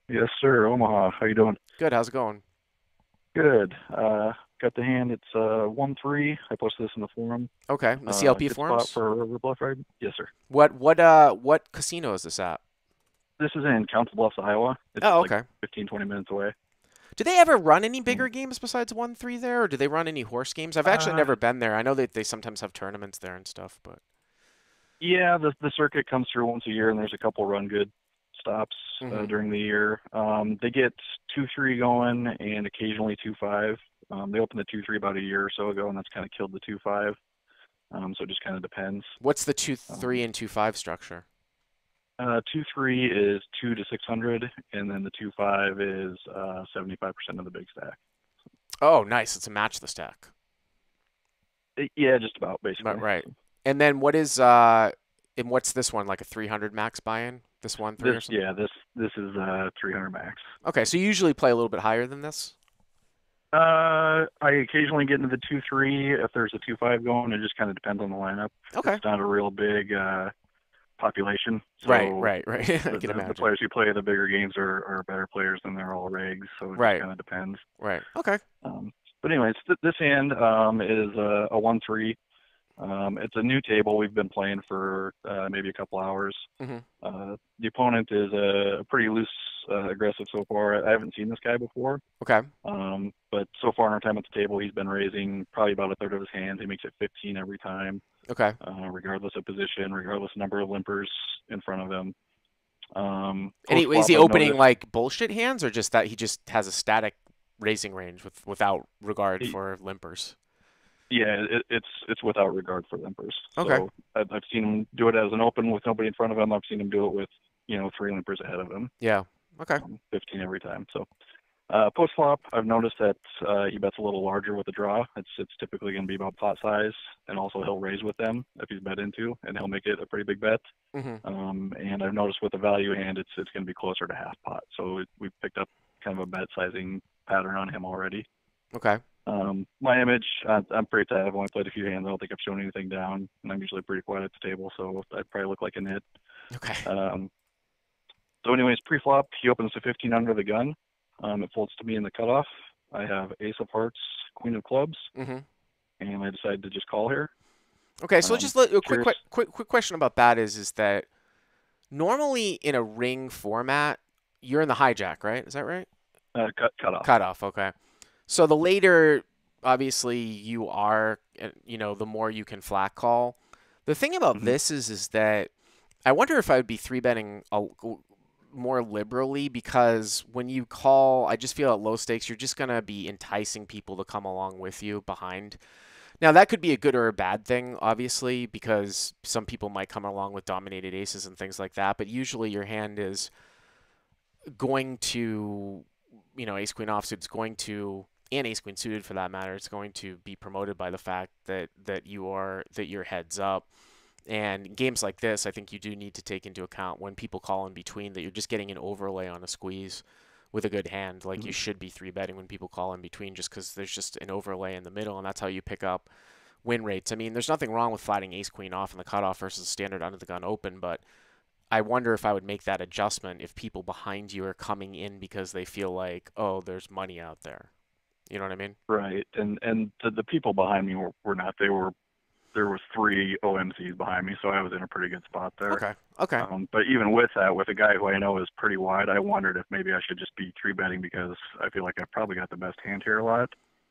Yes, sir. Omaha. How you doing? Good. How's it going? Good. Got the hand. It's 1-3. I posted this in the forum. Okay. The CLP Good forums. spot for a river bluff ride. Yes, sir. What casino is this at? This is in Council Bluffs, Iowa. It's Oh, like okay. 15, 20 minutes away. Do they ever run any bigger games besides 1-3 there, or do they run any horse games? I've actually Uh, never been there. I know that they sometimes have tournaments there and stuff, but yeah, the circuit comes through once a year, and there's a couple run good stops Mhm. during the year. They get 2-3 going and occasionally 2-5. They opened the 2-3 about a year or so ago, and that's kind of killed the 2-5. So it just kind of depends. What's the 2-3 and 2-5 structure? 2-3 is 2 to 600, and then the 2-5 is 75% of the big stack. Oh, nice. It's a match the stack. Yeah, just about basically. Right. And then and what's this one? Like a 300 max buy-in? This 1-3 or something? Yeah, this is 300 max. Okay, so you usually play a little bit higher than this? I occasionally get into the 2-3 if there's a 2-5 going. It just kind of depends on the lineup. Okay. It's not a real big population. So Right. I can the imagine. players who play the bigger games are better players than they're all regs. So it Right. just kind of depends. Right. Okay. But anyways, this hand is a 1-3. It's a new table. We've been playing for maybe a couple hours. Mhm. The opponent is a pretty loose, aggressive so far. I haven't seen this guy before. Okay. But so far in our time at the table, he's been raising probably about a third of his hands. He makes it 15 every time, Okay. regardless of position, regardless of number of limpers in front of him. And Post is he flop, I've opening noticed- like bullshit hands, or just that he just has a static raising range without regard He- for limpers? Yeah, it's without regard for limpers. Okay. So I've seen him do it as an open with nobody in front of him. I've seen him do it with 3 limpers ahead of him. Yeah. Okay. 15 every time. So post flop, I've noticed that he bets a little larger with the draw. It's typically going to be about pot size, and also he'll raise with them if he's bet into, and he'll make it a pretty big bet. And I've noticed with the value hand, it's going to be closer to half pot. So we picked up kind of a bet sizing pattern on him already. Okay. My image, I'm pretty tight. I've only played a few hands. I don't think I've shown anything down, and I'm usually pretty quiet at the table, so I probably look like a nit. Okay. So anyways, pre-flop, he opens to 15 under the gun. It folds to me in the cutoff. I have ace of hearts, queen of clubs, and I decided to just call here. Okay, so just a quick question about that is that normally in a ring format, you're in the hijack, right? Is that right? Cutoff. Cutoff, okay. So the later, obviously, you are, the more you can flat call. The thing about this is that I wonder if I would be 3-betting more liberally, because when you call, I just feel at low stakes, you're just going to be enticing people to come along with you behind. Now, that could be a good or a bad thing, obviously, because some people might come along with dominated aces and things like that, but usually your hand is going to, ace queen offsuit is going to, and ace queen suited for that matter, it's going to be promoted by the fact that you're heads up. And in games like this, I think you do need to take into account when people call in between that you're just getting an overlay on a squeeze with a good hand. Like you should be 3-betting when people call in between, just because there's just an overlay in the middle, and that's how you pick up win rates. I mean, there's nothing wrong with flatting ace queen off in the cutoff versus standard under the gun open, but I wonder if I would make that adjustment if people behind you are coming in because they feel like, oh, there's money out there. You know what I mean? Right. And the people behind me were not. There were 3 OMCs behind me, so I was in a pretty good spot there. Okay. But even with that, with a guy who I know is pretty wide, I wondered if maybe I should just be 3-betting because I feel like I've probably got the best hand here a lot.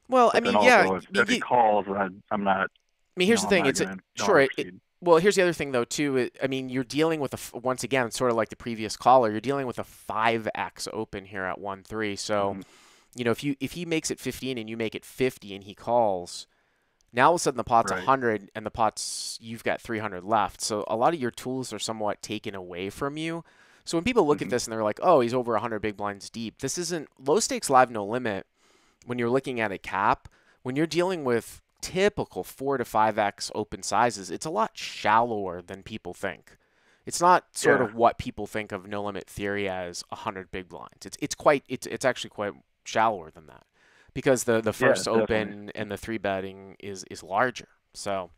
Well, But I mean, also, if he calls, I'm not. I mean, here's the thing. Well, here's the other thing, though, too. I mean, you're dealing with once again, sort of like the previous caller, you're dealing with a 5x open here at 1-3. So, if he makes it 15 and you make it 50 and he calls, now all of a sudden the pot's 100 and you've got 300 left. So a lot of your tools are somewhat taken away from you. So when people look at this and they're like, oh, he's over 100 big blinds deep, this isn't low stakes live no limit. When you're looking at a cap, when you're dealing with typical 4 to 5x open sizes, it's a lot shallower than people think. It's not sort of what people think of no limit theory as 100 big blinds. It's actually quite shallower than that, because the first open and the 3-betting is larger. So,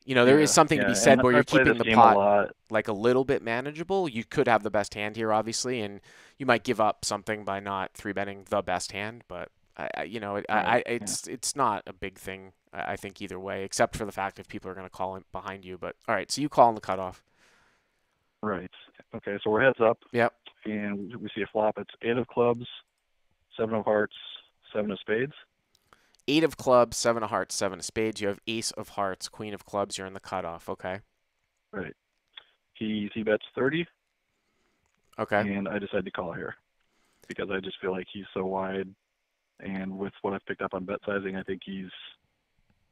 there is something to be said where you're keeping the pot like a little bit manageable. You could have the best hand here, obviously, and you might give up something by not 3-betting the best hand, but it's not a big thing, I think, either way, except for the fact if people are going to call in behind you. But all right, so you call in the cutoff. Right. Okay, so we're heads up. Yep. And we see a flop. It's 8 of clubs, 7 of hearts, 7 of spades. 8 of clubs, 7 of hearts, 7 of spades. You have ace of hearts, queen of clubs. You're in the cutoff. Okay. Right. He bets 30. Okay. And I decided to call here because I just feel like he's so wide. And with what I've picked up on bet sizing, I think he's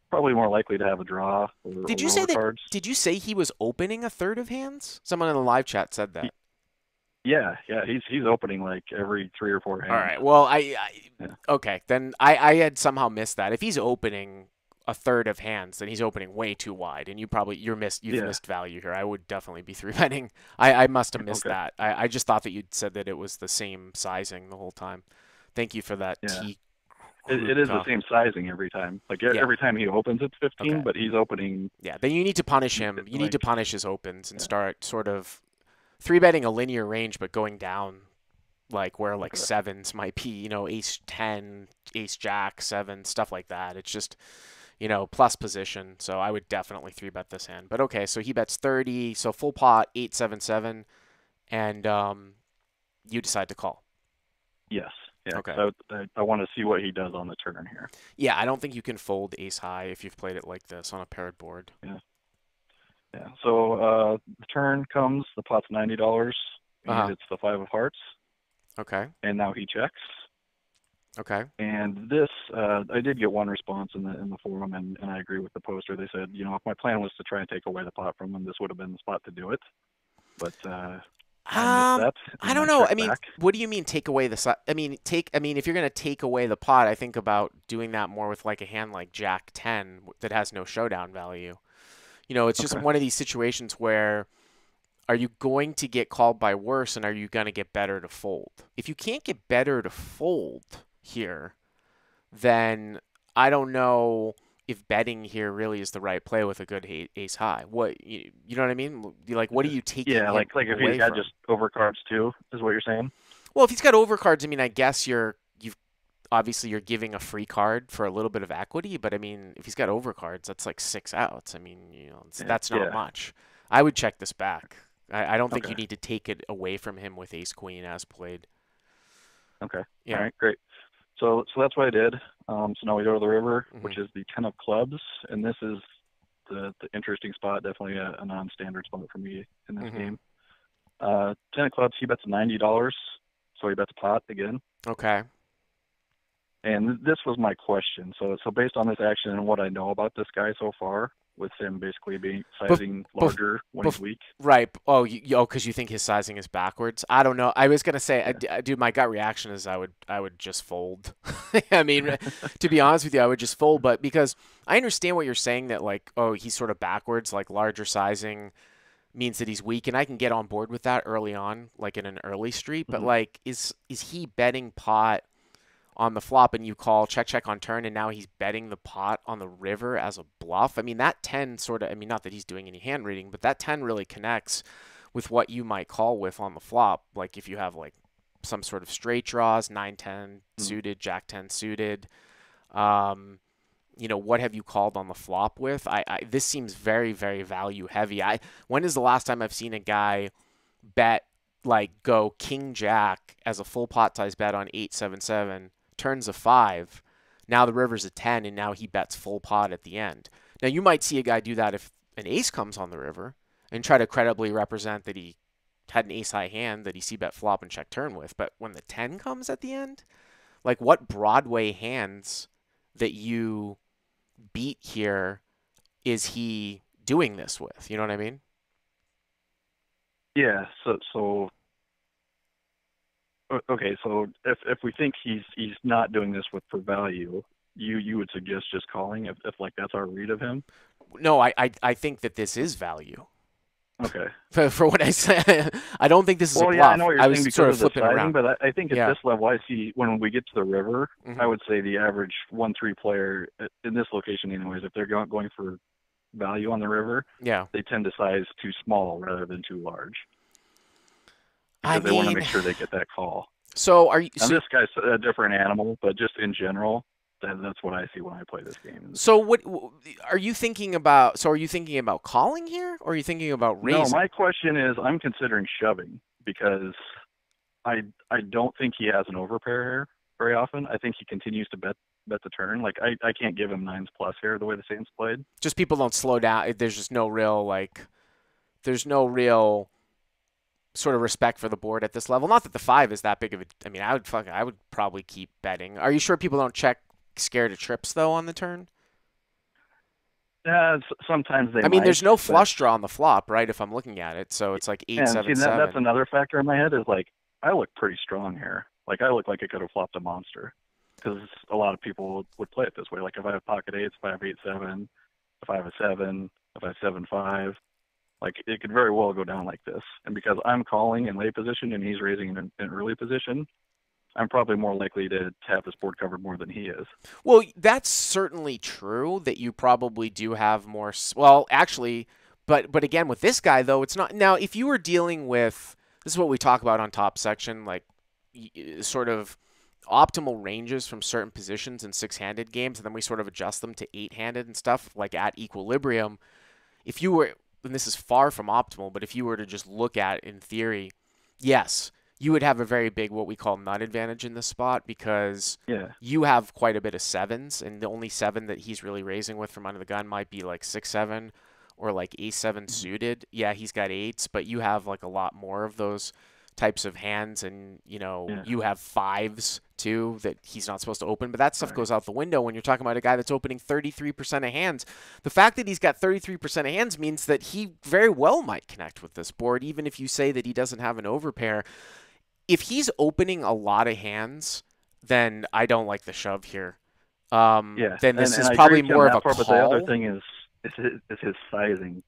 probably more likely to have a draw. Did you say he was opening a third of hands? Someone in the live chat said that. Yeah, he's opening like every 3 or 4 hands. All right. Well, okay. Then I had somehow missed that. If he's opening a third of hands, then he's opening way too wide, and you've missed value here. I would definitely be 3-betting. I must have missed that. I just thought that you'd said that it was the same sizing the whole time. Thank you for that. Yeah. It is the same sizing every time. Like every time he opens, it's 15, but he's opening. Yeah, then you need to punish him. You need to punish his opens and start sort of 3-betting a linear range, but going down like where sevens might be, ace 10, ace jack, 7, stuff like that. It's just, plus position. So I would definitely 3-bet this hand. But okay, so he bets 30, so full pot, 8-7-7, and you decide to call. Yes. Yeah, okay. So I want to see what he does on the turn here. Yeah, I don't think you can fold ace high if you've played it like this on a paired board. Yeah. Yeah. So the turn comes, the pot's $90, and it's the 5 of hearts. Okay. And now he checks. Okay. And this, I did get one response in the forum, and I agree with the poster. They said, if my plan was to try and take away the pot from him, this would have been the spot to do it. But I missed that I in don't my know. I check mean, back. what do you mean take away the I mean, if you're going to take away the pot, I think about doing that more with like a hand like Jack 10 that has no showdown value. It's just Okay. one of these situations where are you going to get called by worse and are you going to get better to fold? If you can't get better to fold here, then I don't know if betting here really is the right play with a good ace high. You know what I mean? Like, what are you taking Yeah, him like if he's away got from? just overcards too, is what you're saying? Well, if he's got overcards, I mean, I guess you've obviously you're giving a free card for a little bit of equity, but I mean, if he's got overcards, that's like 6 outs. I mean, that's not Yeah. much. I would check this back. I don't think Okay. you need to take it away from him with ace queen as played. Okay. Yeah. All right. Great. So that's what I did. So now we go to the river, Mhm. which is the 10 of clubs, and this is the interesting spot. Definitely a non-standard spot for me in this Mhm. game. 10 of clubs. He bets $90, so he bets pot again. Okay. And this was my question. So based on this action and what I know about this guy so far, with him basically being sizing larger when he's weak. Right. Oh, because you think his sizing is backwards. I don't know. I was gonna say, dude, my gut reaction is I would just fold. I mean, to be honest with you, I would just fold. But because I understand what you're saying that like, oh, he's sort of backwards, like larger sizing means that he's weak, and I can get on board with that early on, like in an early street. But Mhm. like, is he betting pot on the flop and you call check on turn and now he's betting the pot on the river as a bluff? I mean, that 10 sort of, I mean, not that he's doing any hand reading, but that 10 really connects with what you might call with on the flop. Like if you have like some sort of straight draws, 9-10 suited, Jack 10 suited, what have you called on the flop with? This seems very, very value heavy. When is the last time I've seen a guy bet like go king jack as a full pot size bet on 8-7-7, turns a 5, now the river's a 10, and now he bets full pot at the end. Now you might see a guy do that if an ace comes on the river and try to credibly represent that he had an ace high hand that he c bet flop and check turn with. But when the 10 comes at the end, like what Broadway hands that you beat here is he doing this with? You know what I mean? Yeah. Okay. So if we think he's not doing this for value, you would suggest just calling if like that's our read of him. No, I think that this is value. Okay. For what I said, I don't think this is a bluff. Yeah, I know what you're saying was because sort of of the flipping sizing, around. but I think at Yeah. this level, I see when we get to the river, Mhm. I would say the average 1-3 player in this location, anyways, if they're going for value on the river, Yeah. they tend to size too small rather than too large I because they want to mean, make sure they get that call. so are you? Now, So, this guy's a different animal, but just in general, that's what I see when I play this game. so what are you thinking about? So are you thinking about calling here, or are you thinking about raising? No, my question is, I'm considering shoving because I don't think he has an overpair here very often. I think he continues to bet the turn. Like I can't give him 9s plus here the way the Saints played. Just people don't slow down. There's just no real there's no real sort of respect for the board at this level. Not that the 5 is that big of a. I mean, I would probably keep betting. Are you sure people don't check scared of trips though on the turn? Yeah, sometimes they. I mean, might, there's no but- flush draw on the flop, right? If I'm looking at it, so it's like 8-7-7. see, that's another factor in my head is like I look pretty strong here. Like I look like I could have flopped a monster because a lot of people would play it this way. Like if I have pocket 8s, if I have 8-7, if I have a 7, if I have 7-5, like it could very well go down like this. And because I'm calling in late position and he's raising in an early position, I'm probably more likely to have this board covered more than he is. Well, that's certainly true that you probably do have more. Well, actually, but again, with this guy though, it's not. Now, if you were dealing with, this is what we talk about on top section, like sort of optimal ranges from certain positions in 6-handed games, and then we sort of adjust them to 8-handed and stuff like at equilibrium. If you were, and this is far from optimal, but if you were to just look at it in theory, yes, you would have a very big what we call nut advantage in this spot because you have quite a bit of 7s, and the only 7 that he's really raising with from under the gun might be like 6-7 or like ace-7 suited. Yeah, he's got 8s, but you have like a lot more of those types of hands, and Yeah. you have fives too that he's not supposed to open, but that stuff goes out the window when you're talking about a guy that's opening 33% of hands. The fact that he's got 33% of hands means that he very well might connect with this board, even if you say that he doesn't have an overpair. If he's opening a lot of hands, then I don't like the shove here. Yeah, Then this is I probably agree with you on more of that a part, but the other call. thing is his sizing.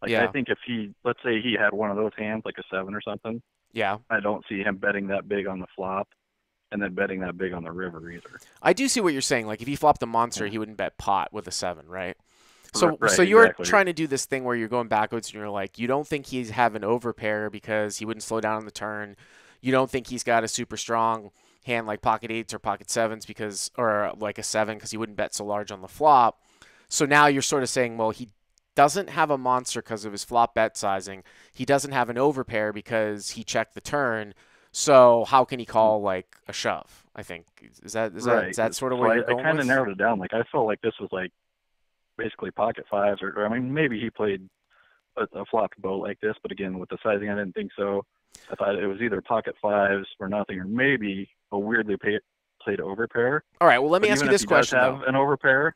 Like, I Yeah, think if let's say he had one of those hands, like a 7 or something, yeah. I don't see him betting that big on the flop and then betting that big on the river either. I do see what you're saying. Like if he flopped a monster, Yeah. he wouldn't bet pot with a 7, right? So Right, you're exactly. trying to do this thing where you're going backwards and you're like, you don't think he's have an overpair because he wouldn't slow down on the turn. You don't think he's got a super strong hand like pocket eights or pocket sevens or like a 7 because he wouldn't bet so large on the flop. So now you're sort of saying, well, he doesn't have a monster because of his flop bet sizing. He doesn't have an overpair because he checked the turn. So how can he call like a shove? I think is Right. that sort of So where you're I going kind of with? narrowed it down. Like, I felt like this was like basically pocket fives, or I mean, maybe he played a flopped boat like this, but again, with the sizing, I didn't think so. I thought it was either pocket fives or nothing, or maybe a weirdly played overpair. All right. Well, let me But ask you even if this he does question have though. an overpair,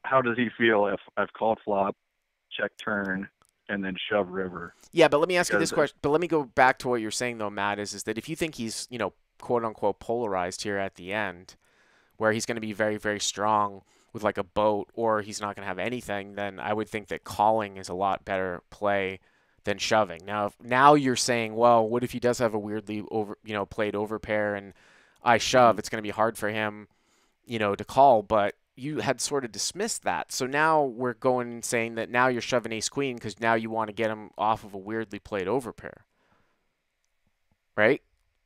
how does he feel if I've called flop, check turn, and then shove river? Yeah, but let me ask you Because this question. But let me go back to what you're saying though, Matt. Is that if you think he's quote unquote polarized here at the end, where he's going to be very very strong with like a boat, or he's not going to have anything, then I would think that calling is a lot better play than shoving. Now you're saying, well, what if he does have a weirdly played overpair and I shove? It's going to be hard for him, to call, but you had sort of dismissed that. So now we're going and saying that now you're shoving ace queen because now you want to get him off of a weirdly played overpair, right?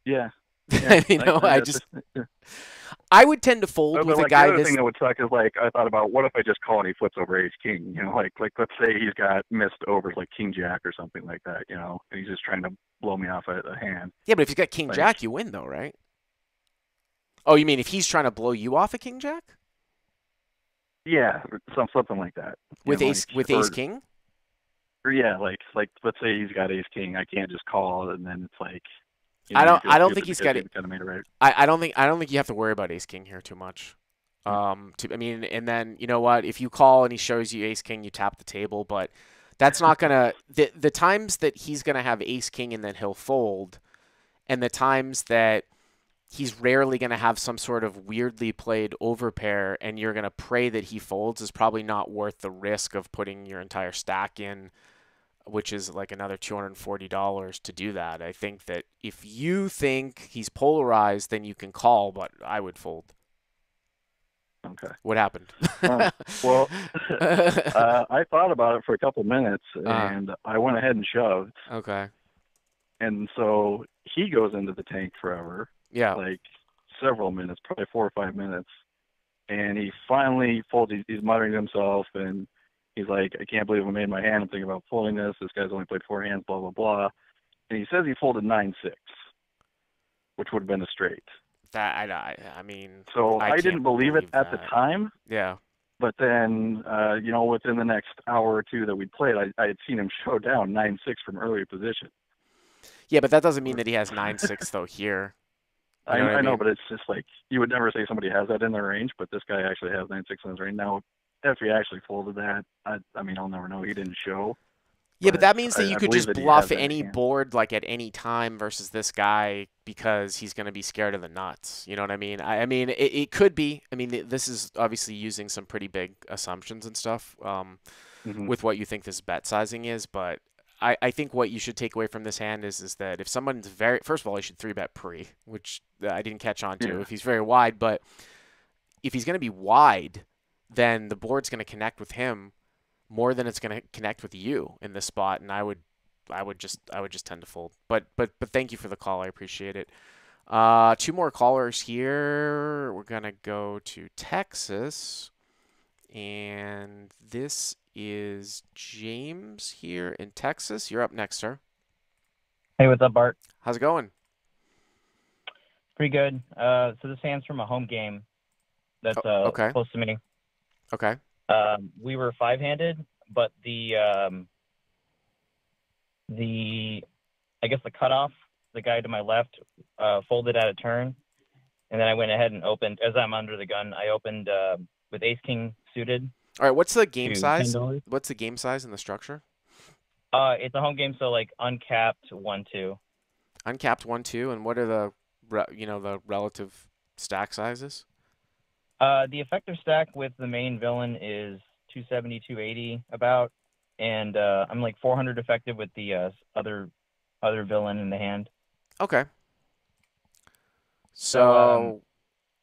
yeah, yeah, I just I would tend to fold with but a like the guy other this. thing that would suck is, like, I thought about, what if I just call and he flips over ace king? Like let's say he's got missed overs like king jack or something like that, and he's just trying to blow me off a hand. Yeah, but if he's got king Like, jack, you win though, right? Oh, you mean if he's trying to blow you off a king jack yeah, something like that. with ace Or king? yeah, like let's say he's got ace king, I can't just call, and then it's like, I you don't feel I don't stupid think he's because got you it. kind of made it right. I don't think you have to worry about ace king here too much. I mean, and then you know what? If you call and he shows you ace king, you tap the table, but that's not gonna the times that he's gonna have ace king and then he'll fold, and the times that he's rarely going to have some sort of weirdly played overpair and you're going to pray that he folds is probably not worth the risk of putting your entire stack in, which is like another $240 to do that. I think that if you think he's polarized, then you can call, but I would fold. Okay. What happened? All right. Well, I thought about it for a couple minutes, and I went ahead and shoved. Okay. And so he goes into the tank forever. Yeah. Like several minutes, probably 4 or 5 minutes. And he finally folds. He's muttering to himself, and he's like, I can't believe I made my hand. I'm thinking about folding this. This guy's only played 4 hands, blah, blah, blah. And he says he folded 9-6, which would have been a straight. I mean, So I didn't believe it at the that. time. Yeah. But then, within the next hour or two that we played, I had seen him show down 9-6 from earlier position. Yeah, but that doesn't mean that he has 9-6 though here. You know what I know, mean? but it's just like, you would never say somebody has that in their range, but this guy actually has 9-6 in his range. Now, if he actually folded that, I mean, I'll never know. He didn't show. Yeah, but that means that you I could believe just that he bluff has that in any hand. board like at any time versus this guy because he's going to be scared of the nuts. You know what I mean? I mean, it could be. I mean, this is obviously using some pretty big assumptions and stuff with what you think this bet sizing is, but I think what you should take away from this hand is that if someone's first of all, he should 3-bet pre, which I didn't catch on to Yeah. if he's very wide, but if he's going to be wide, then the board's going to connect with him more than it's going to connect with you in this spot, and I would just tend to fold. But thank you for the call. I appreciate it. 2 more callers here. We're gonna go to Texas, and this is James here in Texas. You're up next, sir. Hey, what's up, Bart? How's it going? Pretty good. So this hand's from a home game that's okay. close to me. Okay. We were 5-handed, but the I guess the cutoff the guy to my left folded out of turn, and then I went ahead and opened, as I'm under the gun, I opened with ace king suited All right, what's the game to size? $10. What's the game size in the structure? It's a home game, so like uncapped 1-2. Uncapped 1-2, and what are the the relative stack sizes? The effective stack with the main villain is 270, 280 about, and I'm like 400 effective with the other villain in the hand. Okay. So,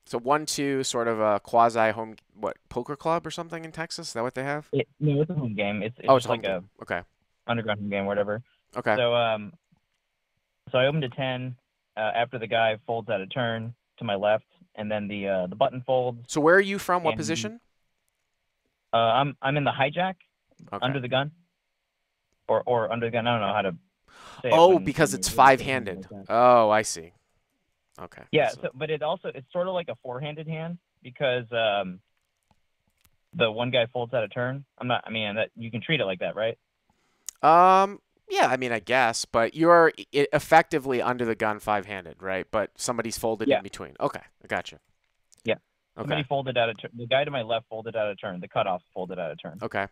So 1-2, sort of a quasi home, what, poker club or something in Texas? Is that what they have? No, it's a home game. It's Oh, it's just a home like game. Okay. underground home game, whatever. Okay. So I opened a 10 after the guy folds out of turn to my left, and then the button folds. So where are you from? What and, position? I'm in the hijack Okay. under the gun, or under the gun. I don't know how to say it. Oh, because it's five-handed. Like Oh, I see. Okay. yeah, but it's sort of like a four-handed hand because the one guy folds out of turn. I mean, that you can treat it like that, right? Yeah, I mean, I guess, but you're effectively under the gun five-handed, right? But somebody's folded in between. Okay, I gotcha. Yeah. Okay. Somebody folded out of turn. The guy to my left folded out of turn. The cutoff folded out of turn. Okay.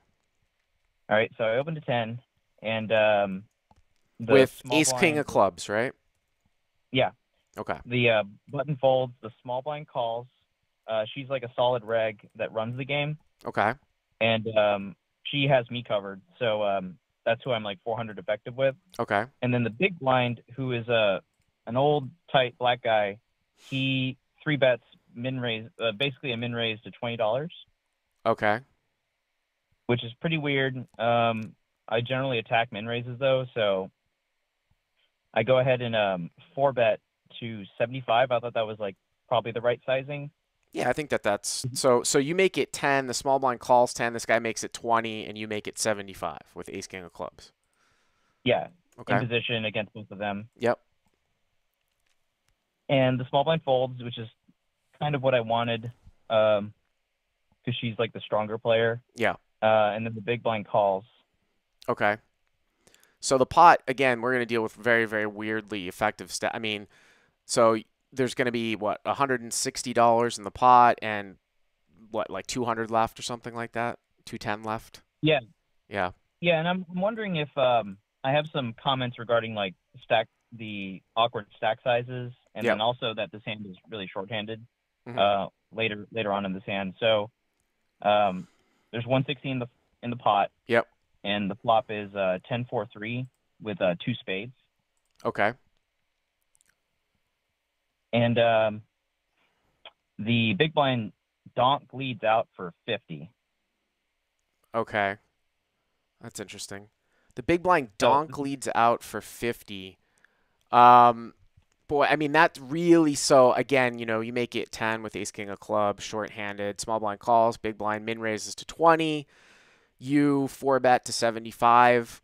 All right, so I opened a 10, and with ace king of clubs, right? Yeah. Okay. The button folds. The small blind calls. She's like a solid reg that runs the game. Okay. And she has me covered, so that's who I'm like 400 effective with. Okay. And then the big blind, who is an old tight black guy, he 3-bets min raise, basically a min raise to $20. Okay. Which is pretty weird. I generally attack min raises though, so I go ahead and 4-bet to 75. I thought that was like probably the right sizing. Yeah, I think that's so you make it 10, the small blind calls 10, this guy makes it 20, and you make it 75 with ace king of clubs. Yeah. Okay. In position against both of them. Yep. And the small blind folds, which is kind of what I wanted, because she's like the stronger player. Yeah. And then the big blind calls. Okay. So the pot, again, we're going to deal with very, very weirdly effective stat. I mean, so there's going to be, what, $160 in the pot and, what, like 200 left or something like that? 210 left? Yeah. Yeah. Yeah, and I'm wondering if I have some comments regarding, like, the awkward stack sizes, and then also that this hand is really shorthanded later on in this hand. So there's 160 in the pot. Yep. And the flop is 10-4-3 with 2 spades. Okay. And the big blind donk leads out for 50. Okay. That's interesting. The big blind donk leads out for 50. Boy, I mean, that's really, so again, you make it 10 with ace king of clubs, short-handed, small blind calls, big blind min raises to 20. You 4-bet to 75.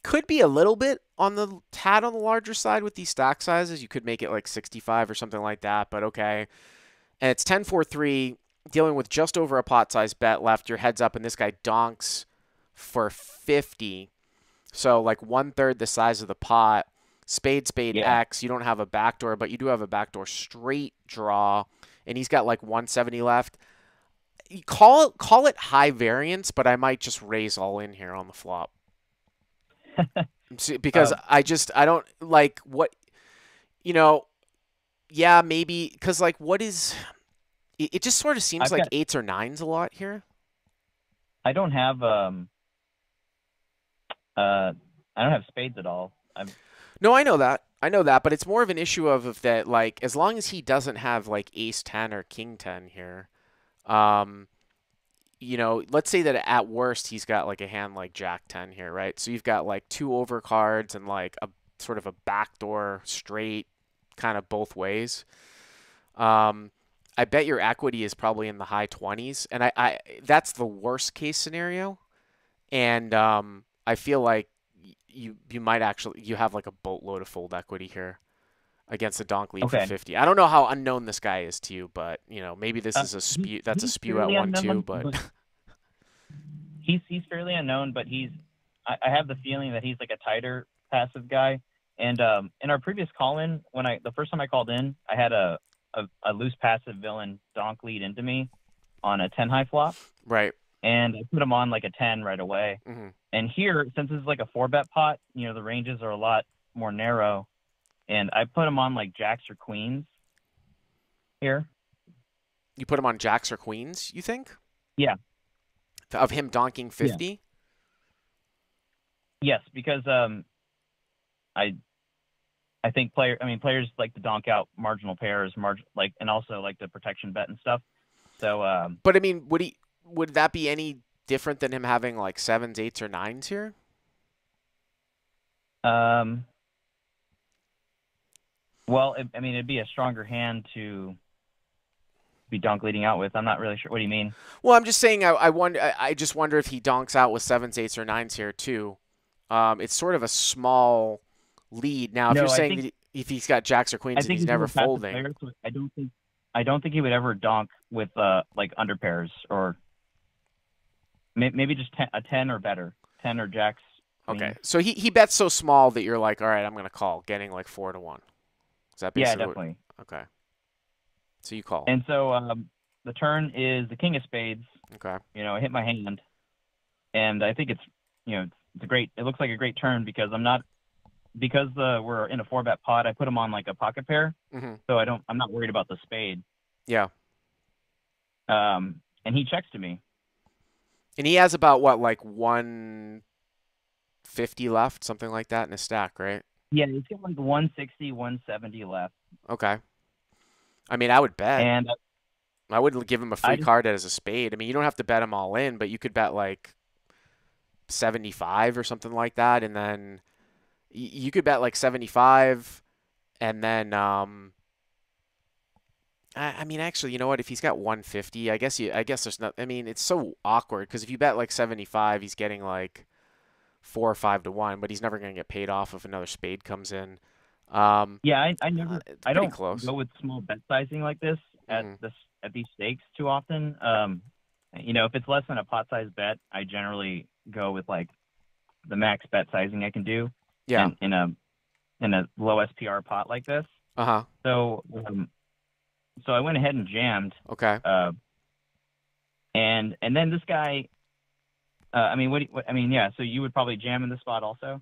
Could be a little bit on the larger side with these stack sizes. You could make it like 65 or something like that, but okay. And it's 10-4-3, dealing with just over a pot size bet left. Your head's up, and this guy donks for 50. So like 1/3 the size of the pot. Spade, X. You don't have a backdoor, but you do have a backdoor straight draw, and he's got like 170 left. You call it high variance, but I might just raise all in here on the flop. Because I don't like what, yeah, maybe, because like what is, it just sort of seems like 8s or 9s a lot here. I don't have spades at all. No, I know that, but it's more of an issue of that, like, as long as he doesn't have like ace 10 or king 10 here, let's say that at worst he's got like a hand like jack 10 here, right? So you've got like 2 overcards and like a sort of a backdoor straight kind of both ways. I bet your equity is probably in the high 20s, and I that's the worst case scenario. And I feel like you might actually, you have like a boatload of fold equity here against a donk lead for 50. I don't know how unknown this guy is to you, but maybe this is a spew. That's a spew at 1-2, but he's fairly unknown. But I have the feeling that he's like a tighter passive guy. And in our previous call-in, the first time I called in, I had a loose passive villain donk lead into me on a 10 high flop. Right. And I put him on like a 10 right away. Mm-hmm. And here, since this is like a 4-bet pot, you know, the ranges are a lot more narrow. And I put him on like jacks or queens here. You put him on jacks or queens, you think? Yeah. Of him donking 50? Yeah. Yes, because I think players like to donk out marginal pairs, and also like the protection bet and stuff. So but I mean, would that be any different than him having like 7s, 8s, or 9s here? Well, it'd be a stronger hand to be donk leading out with. I'm not really sure. What do you mean? Well, I'm just saying. I just wonder if he donks out with 7s, 8s, or 9s here too. It's sort of a small lead. Now, if you're saying that if he's got jacks or queens and he's never folding, player, so I don't think he would ever donk with like under pairs, or maybe just a 10 or better, 10 or jacks. Okay, so he bets so small that you're like, all right, I'm gonna call, getting like 4-1. Is that basically? Yeah, definitely. Okay. So you call. And so the turn is the king of spades. Okay. You know, I hit my hand, and I think it's a great. It looks like a great turn because we're in a 4-bet pot. I put him on like a pocket pair, so I'm not worried about the spade. Yeah. And he checks to me. And he has about what, like 150 left, something like that in his stack, right? Yeah, he's got like 160, 170 left. Okay. I mean, I would bet. And I wouldn't give him a free card as a spade. I mean, you don't have to bet him all in, but you could bet like 75 or something like that, and then you could bet like 75, and then I mean, actually, you know what? If he's got 150, I guess there's not. I mean, it's so awkward because if you bet like 75, he's getting like 4 or 5-1, but he's never going to get paid off if another spade comes in. Yeah, I don't close. go with small bet sizing like this at these stakes too often. If it's less than a pot size bet, I generally go with like the max bet sizing I can do. Yeah. In a low SPR pot like this. So I went ahead and jammed. Okay. And then this guy. Yeah. So you would probably jam in this spot also.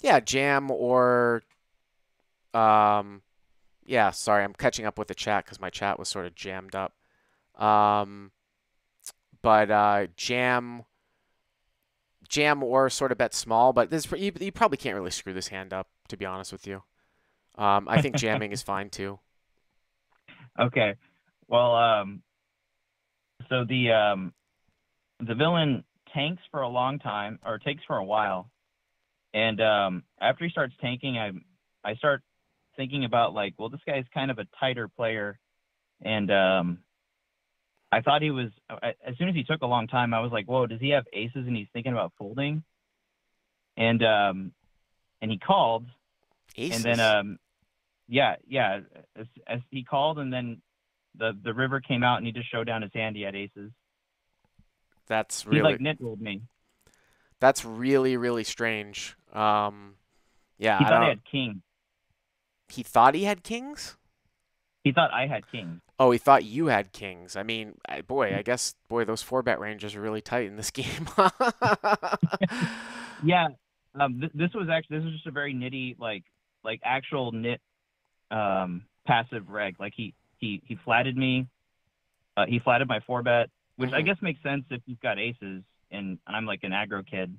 Yeah, jam or. Yeah, sorry, I'm catching up with the chat because my chat was sort of jammed up. But jam or sort of bet small, but you probably can't really screw this hand up, to be honest with you. I think jamming is fine too. Okay, well, so the villain tanks for a long time, or takes for a while, and after he starts tanking, I start thinking about like, well, this guy's kind of a tighter player, and I thought he was. As soon as he took a long time, I was like, whoa, does he have aces and he's thinking about folding? And he called, aces. And then as he called, and then the river came out and he just showed down his hand. He had aces. That's really. He like nit rolled me. That's really, really strange. Yeah. He thought he had kings. He thought he had kings? He thought I had kings. Oh, he thought you had kings. I mean, I guess those 4-bet ranges are really tight in this game. Yeah. This was just a very nitty, like actual nit passive reg. Like he flatted me. He flatted my 4-bet, which I guess makes sense if you've got aces and I'm like an aggro kid.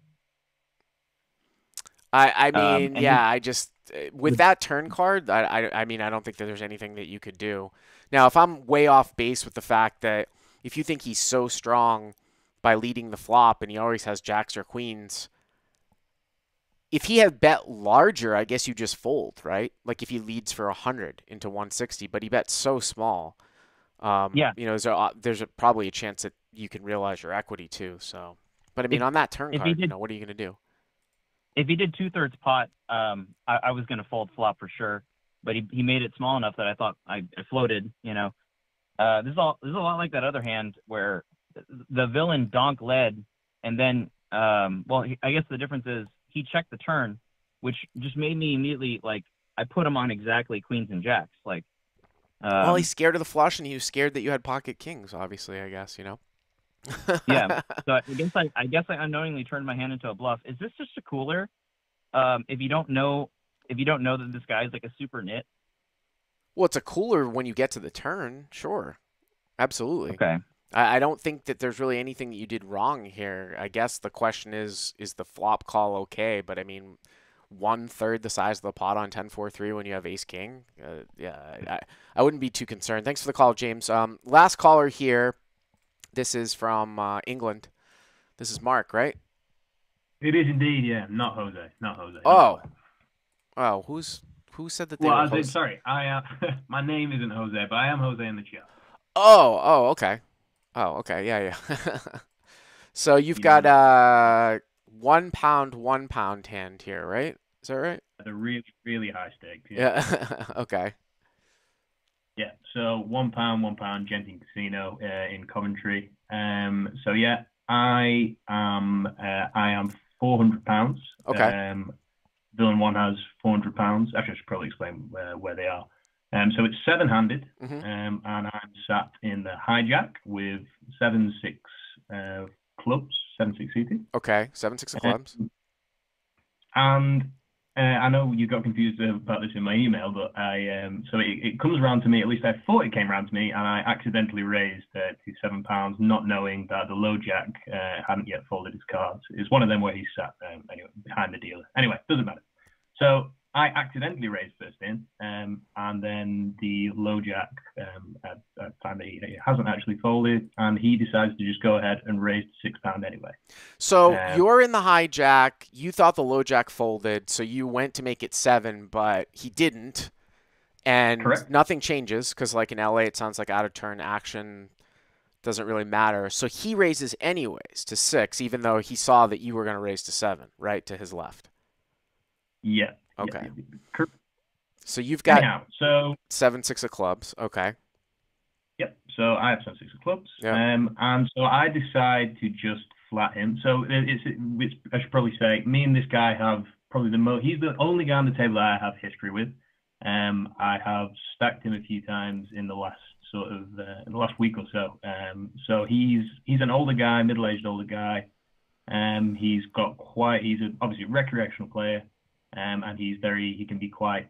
I mean, yeah, I just with that turn card, I mean, I don't think that there's anything that you could do. Now, if I'm way off base with the fact that if you think he's so strong by leading the flop and he always has jacks or queens, if he had bet larger, I guess you just fold, right? Like if he leads for 100 into 160, but he bets so small. Yeah. There's probably a chance that you can realize your equity too. So, but I mean, on that turn card, what are you going to do? If he did 2/3 pot, I was going to fold flop for sure. But he made it small enough that I thought I floated. This is a lot like that other hand where the villain donk led, and then I guess the difference is he checked the turn, which just made me immediately like I put him on exactly queens and jacks. Like, Well, he's scared of the flush, and he was scared that you had pocket kings. Obviously, I guess yeah. So I guess I unknowingly turned my hand into a bluff. Is this just a cooler? If you don't know that this guy's like a super nit. Well, it's a cooler when you get to the turn, sure. Absolutely. Okay. I don't think that there's really anything that you did wrong here. I guess the question is the flop call okay? But I mean, 1/3 the size of the pot on 10-4-3 when you have ace king. Yeah, I wouldn't be too concerned. Thanks for the call, James. Last caller here. This is from England. This is Mark, right? It is indeed, yeah. Not Jose. Not Jose. Oh. Oh, who said that they well, were I Jose? said, sorry. My name isn't Jose, but I am Jose in the chat. Oh, okay. Oh, okay. Yeah. So you've got £1, £1 hand here, right? Is that right? At a really, really high stake. Yeah. Okay. Yeah. So £1, £1, Genting Casino in Coventry. So yeah, I am £400. Okay. Villain one has £400. Actually, I should probably explain where they are. So it's seven-handed, and I'm sat in the hijack with 7-6 clubs, 7-6 suited. Okay, 7-6 of clubs. And I know you got confused about this in my email, but so it comes around to me. At least I thought it came around to me, and I accidentally raised to £7, not knowing that the low jack hadn't yet folded his cards. It's one of them where he sat anyway behind the dealer. Anyway, doesn't matter. So I accidentally raised first in, and then the low jack at time that he hasn't actually folded, and he decides to just go ahead and raise £6 anyway. So you're in the hijack. You thought the low jack folded, so you went to make it 7, but he didn't, and Correct. Nothing changes because, like in LA, it sounds like out of turn action doesn't really matter. So he raises anyways to 6, even though he saw that you were going to raise to 7, right, to his left. Yeah. Okay. Yeah. So you've got Anyhow, so 7-6 of clubs. Okay. Yep. So I have 7-6 of clubs. Yep. And so I decide to just flat him. So it's I should probably say, me and this guy have probably he's the only guy on the table that I have history with. I have stacked him a few times in the last in the last week or so. So he's an older guy, middle-aged older guy. He's obviously a recreational player. And he can be quite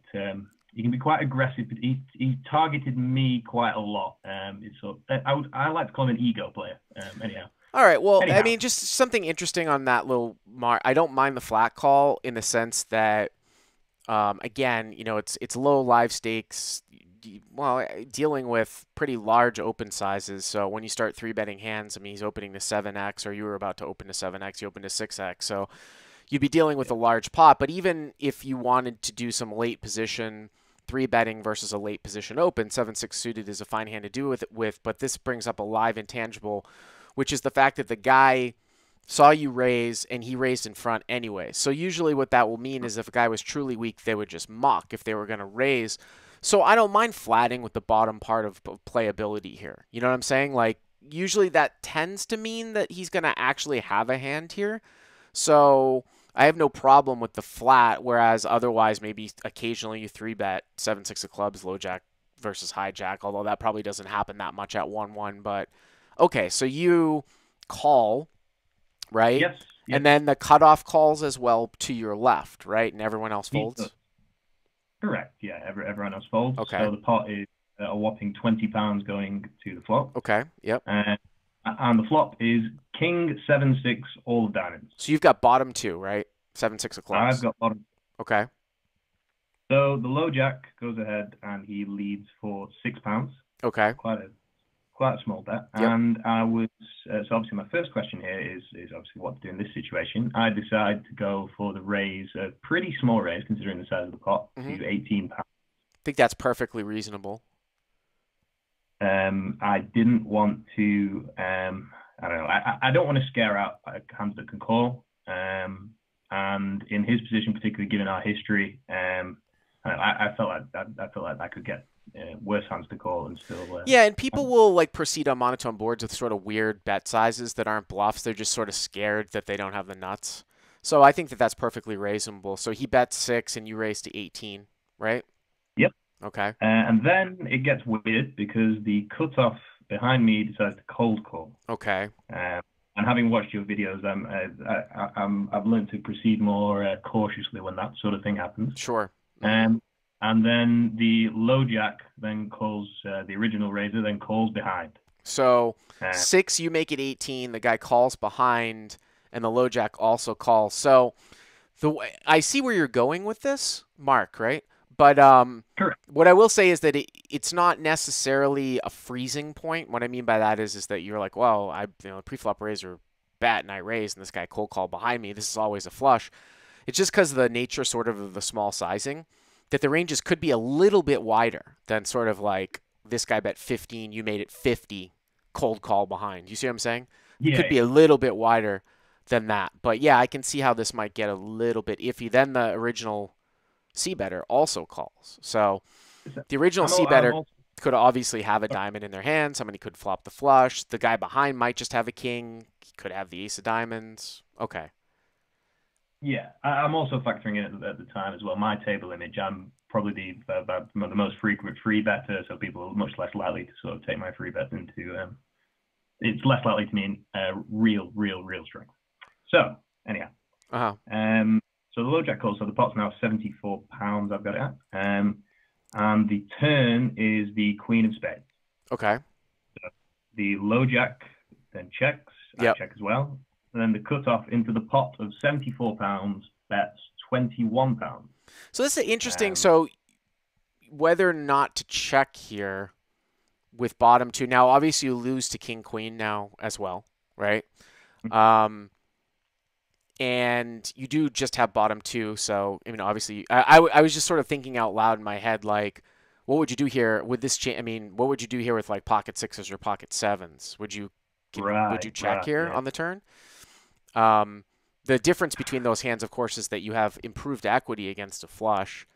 aggressive. But he targeted me quite a lot. I like to call him an ego player. Anyhow. All right. Well, I mean, just something interesting on that little mark. I don't mind the flat call in the sense that, again, it's low live stakes. Well, dealing with pretty large open sizes. So when you start 3-betting hands, I mean, he's opening to 7x, or you were about to open to 7x, you open to 6x. So you'd be dealing with a large pot. But even if you wanted to do some late position 3-betting versus a late position open, 7-6 suited is a fine hand to do with. But this brings up a live intangible, which is the fact that the guy saw you raise and he raised in front anyway. So usually what that will mean is if a guy was truly weak, they would just muck if they were going to raise. So I don't mind flatting with the bottom part of playability here. You know what I'm saying? Like, usually that tends to mean that he's going to actually have a hand here. So I have no problem with the flat, whereas otherwise maybe occasionally you 3-bet 7-6 of clubs, low jack versus high jack, although that probably doesn't happen that much at 1-1. But okay, so you call, right? Yes. And then the cutoff calls as well to your left, right? And everyone else folds? Correct. Yeah, everyone else folds. Okay. So the pot is a whopping £20 going to the flop. Okay, yep. And the flop is King 7-6 all of diamonds. So you've got bottom 2, right? 7-6 of clubs. I've got bottom. Okay. So the low jack goes ahead and he leads for £6. Okay. Quite a small bet. Yep. And I was so obviously my first question here is obviously what to do in this situation. I decide to go for the raise, a pretty small raise considering the size of the pot, to £18. I think that's perfectly reasonable. I didn't want to. I don't know. I don't want to scare out hands that can call. And in his position, particularly given our history, I felt like I could get worse hands to call and still. Yeah, and people will like proceed on monotone boards with sort of weird bet sizes that aren't bluffs. They're just sort of scared that they don't have the nuts. So I think that that's perfectly reasonable. So he bets 6 and you raise to 18, right? Yep. Okay. And then it gets weird because the cutoff behind me decides to cold call. Okay. And having watched your videos, I've learned to proceed more cautiously when that sort of thing happens. Sure. And then the low jack then calls, the original raiser then calls behind. So 6, you make it 18. The guy calls behind, and the low jack also calls. So I see where you're going with this, Mark, right? But Correct. What I will say is that it's not necessarily a freezing point. What I mean by that is that you're like, well, pre-flop raiser bet and I raise, and this guy cold call behind me. This is always a flush. It's just because of the nature sort of the small sizing that the ranges could be a little bit wider than sort of like this guy bet 15, you made it 50, cold call behind. You see what I'm saying? Yeah. It could be a little bit wider than that. But yeah, I can see how this might get a little bit iffy. Then the original C-better also calls. So the original C-better could obviously have a diamond in their hand. Somebody could flop the flush. The guy behind might just have a king. He could have the ace of diamonds. Okay. Yeah, I'm also factoring in at the time as well. My table image, I'm probably the most frequent free better, so people are much less likely to sort of take my free bet into. It's less likely to mean real strength. So anyhow, so the low jack calls. So the pot's now £74. I've got it at, and the turn is the queen of spades. Okay. So the low jack then checks. I check as well. And then the cutoff into the pot of £74 bets £21. So this is interesting. So whether or not to check here with bottom 2. Now, obviously, you lose to king queen now as well, right? And you do just have bottom 2. So, I mean, obviously, I was just sort of thinking out loud in my head, like, what would you do here with this? I mean, what would you do here with like pocket 6s or pocket 7s? Would you check here on the turn? The difference between those hands, of course, is that you have improved equity against a flush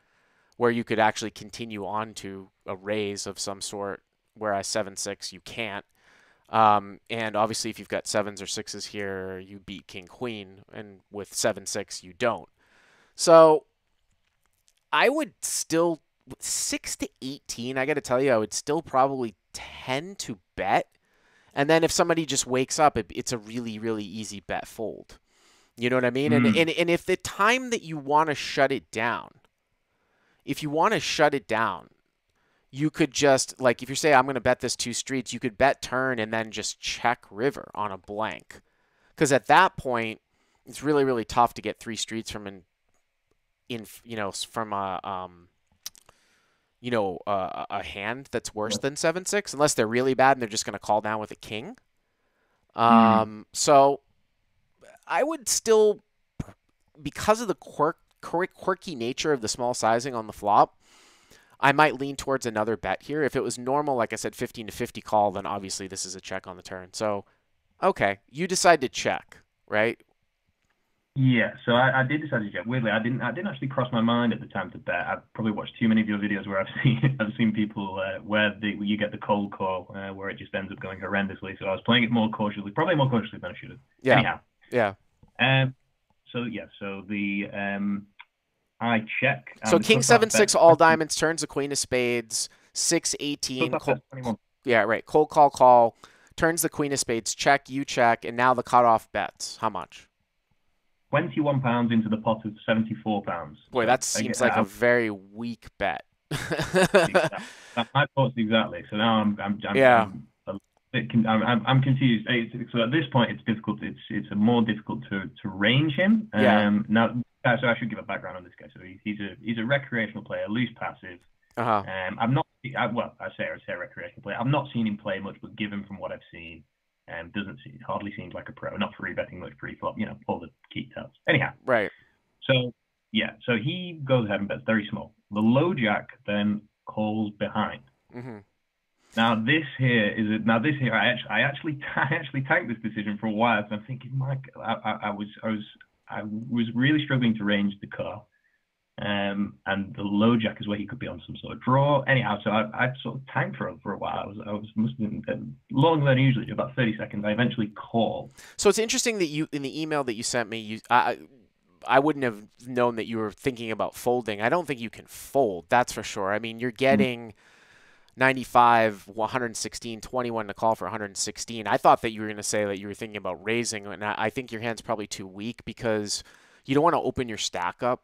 where you could actually continue on to a raise of some sort, whereas 7-6 you can't. And obviously, if you've got 7s or 6s here, you beat king queen, and with 7-6 you don't. So I would still 6 to 18. I got to tell you, I would still probably tend to bet. And then if somebody just wakes up, it's a really, really easy bet fold. You know what I mean? And if the time that you want to shut it down, you could just, like, if you say, I'm going to bet this 2 streets, you could bet turn and then just check river on a blank. Because at that point, it's really, really tough to get 3 streets from a hand that's worse than 7-6, unless they're really bad and they're just going to call down with a king. So I would still, because of the quirky nature of the small sizing on the flop, I might lean towards another bet here. If it was normal, like I said, 15 to 50 call, then obviously this is a check on the turn. So, okay, you decide to check, right? Yeah, so I did decide to check. Weirdly, I didn't actually cross my mind at the time to bet. I've probably watched too many of your videos where I've seen people where you get the cold call where it just ends up going horrendously. So I was playing it more cautiously, probably more cautiously than I should have. Yeah. Anyhow. Yeah. So the I check. So king 7-6 all diamonds turns the queen of spades 6-18. Yeah, right. Cold call turns the queen of spades. Check, you check, and now the cutoff bets. How much? £21 into the pot of £74. Boy, that seems like a very weak bet. My thoughts exactly. So now I'm confused. So at this point, it's difficult. It's more difficult to range him. Now, so I should give a background on this guy. So he's a recreational player, loose passive. I'm not. I say recreational player. I've not seen him play much, but given from what I've seen, hardly seems like a pro. Not free betting much pre-flop. All the key tells. Anyhow, right. So so he goes ahead and bets very small. The low jack then calls behind. Now this here, I actually tanked this decision for a while. So I'm thinking, Mike, I was really struggling to range the car. And the low jack is where he could be on some sort of draw. Anyhow, so I sort of tanked for a while. I must have been longer than usually, about 30 seconds. I eventually called. So it's interesting that you, in the email that you sent me, I wouldn't have known that you were thinking about folding. I don't think you can fold, that's for sure. I mean, you're getting 95, 116, 21 to call for 116. I thought that you were going to say that you were thinking about raising, and I think your hand's probably too weak because you don't want to open your stack up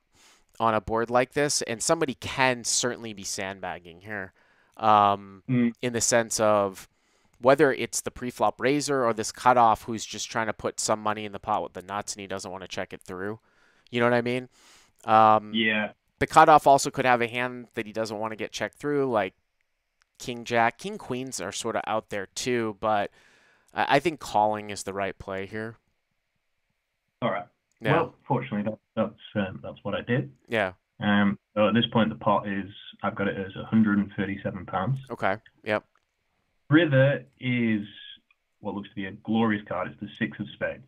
on a board like this, and somebody can certainly be sandbagging here, in the sense of whether it's the pre-flop raiser or this cutoff who's just trying to put some money in the pot with the nuts and he doesn't want to check it through. You know what I mean? Yeah. The cutoff also could have a hand that he doesn't want to get checked through, like King Jack. King Queens are sort of out there too, but I think calling is the right play here. All right. Yeah. Well, fortunately, that's what I did. Yeah. So at this point, the pot is, I've got it as £137. Okay. Yep. River is what looks to be a glorious card. It's the 6 of spades.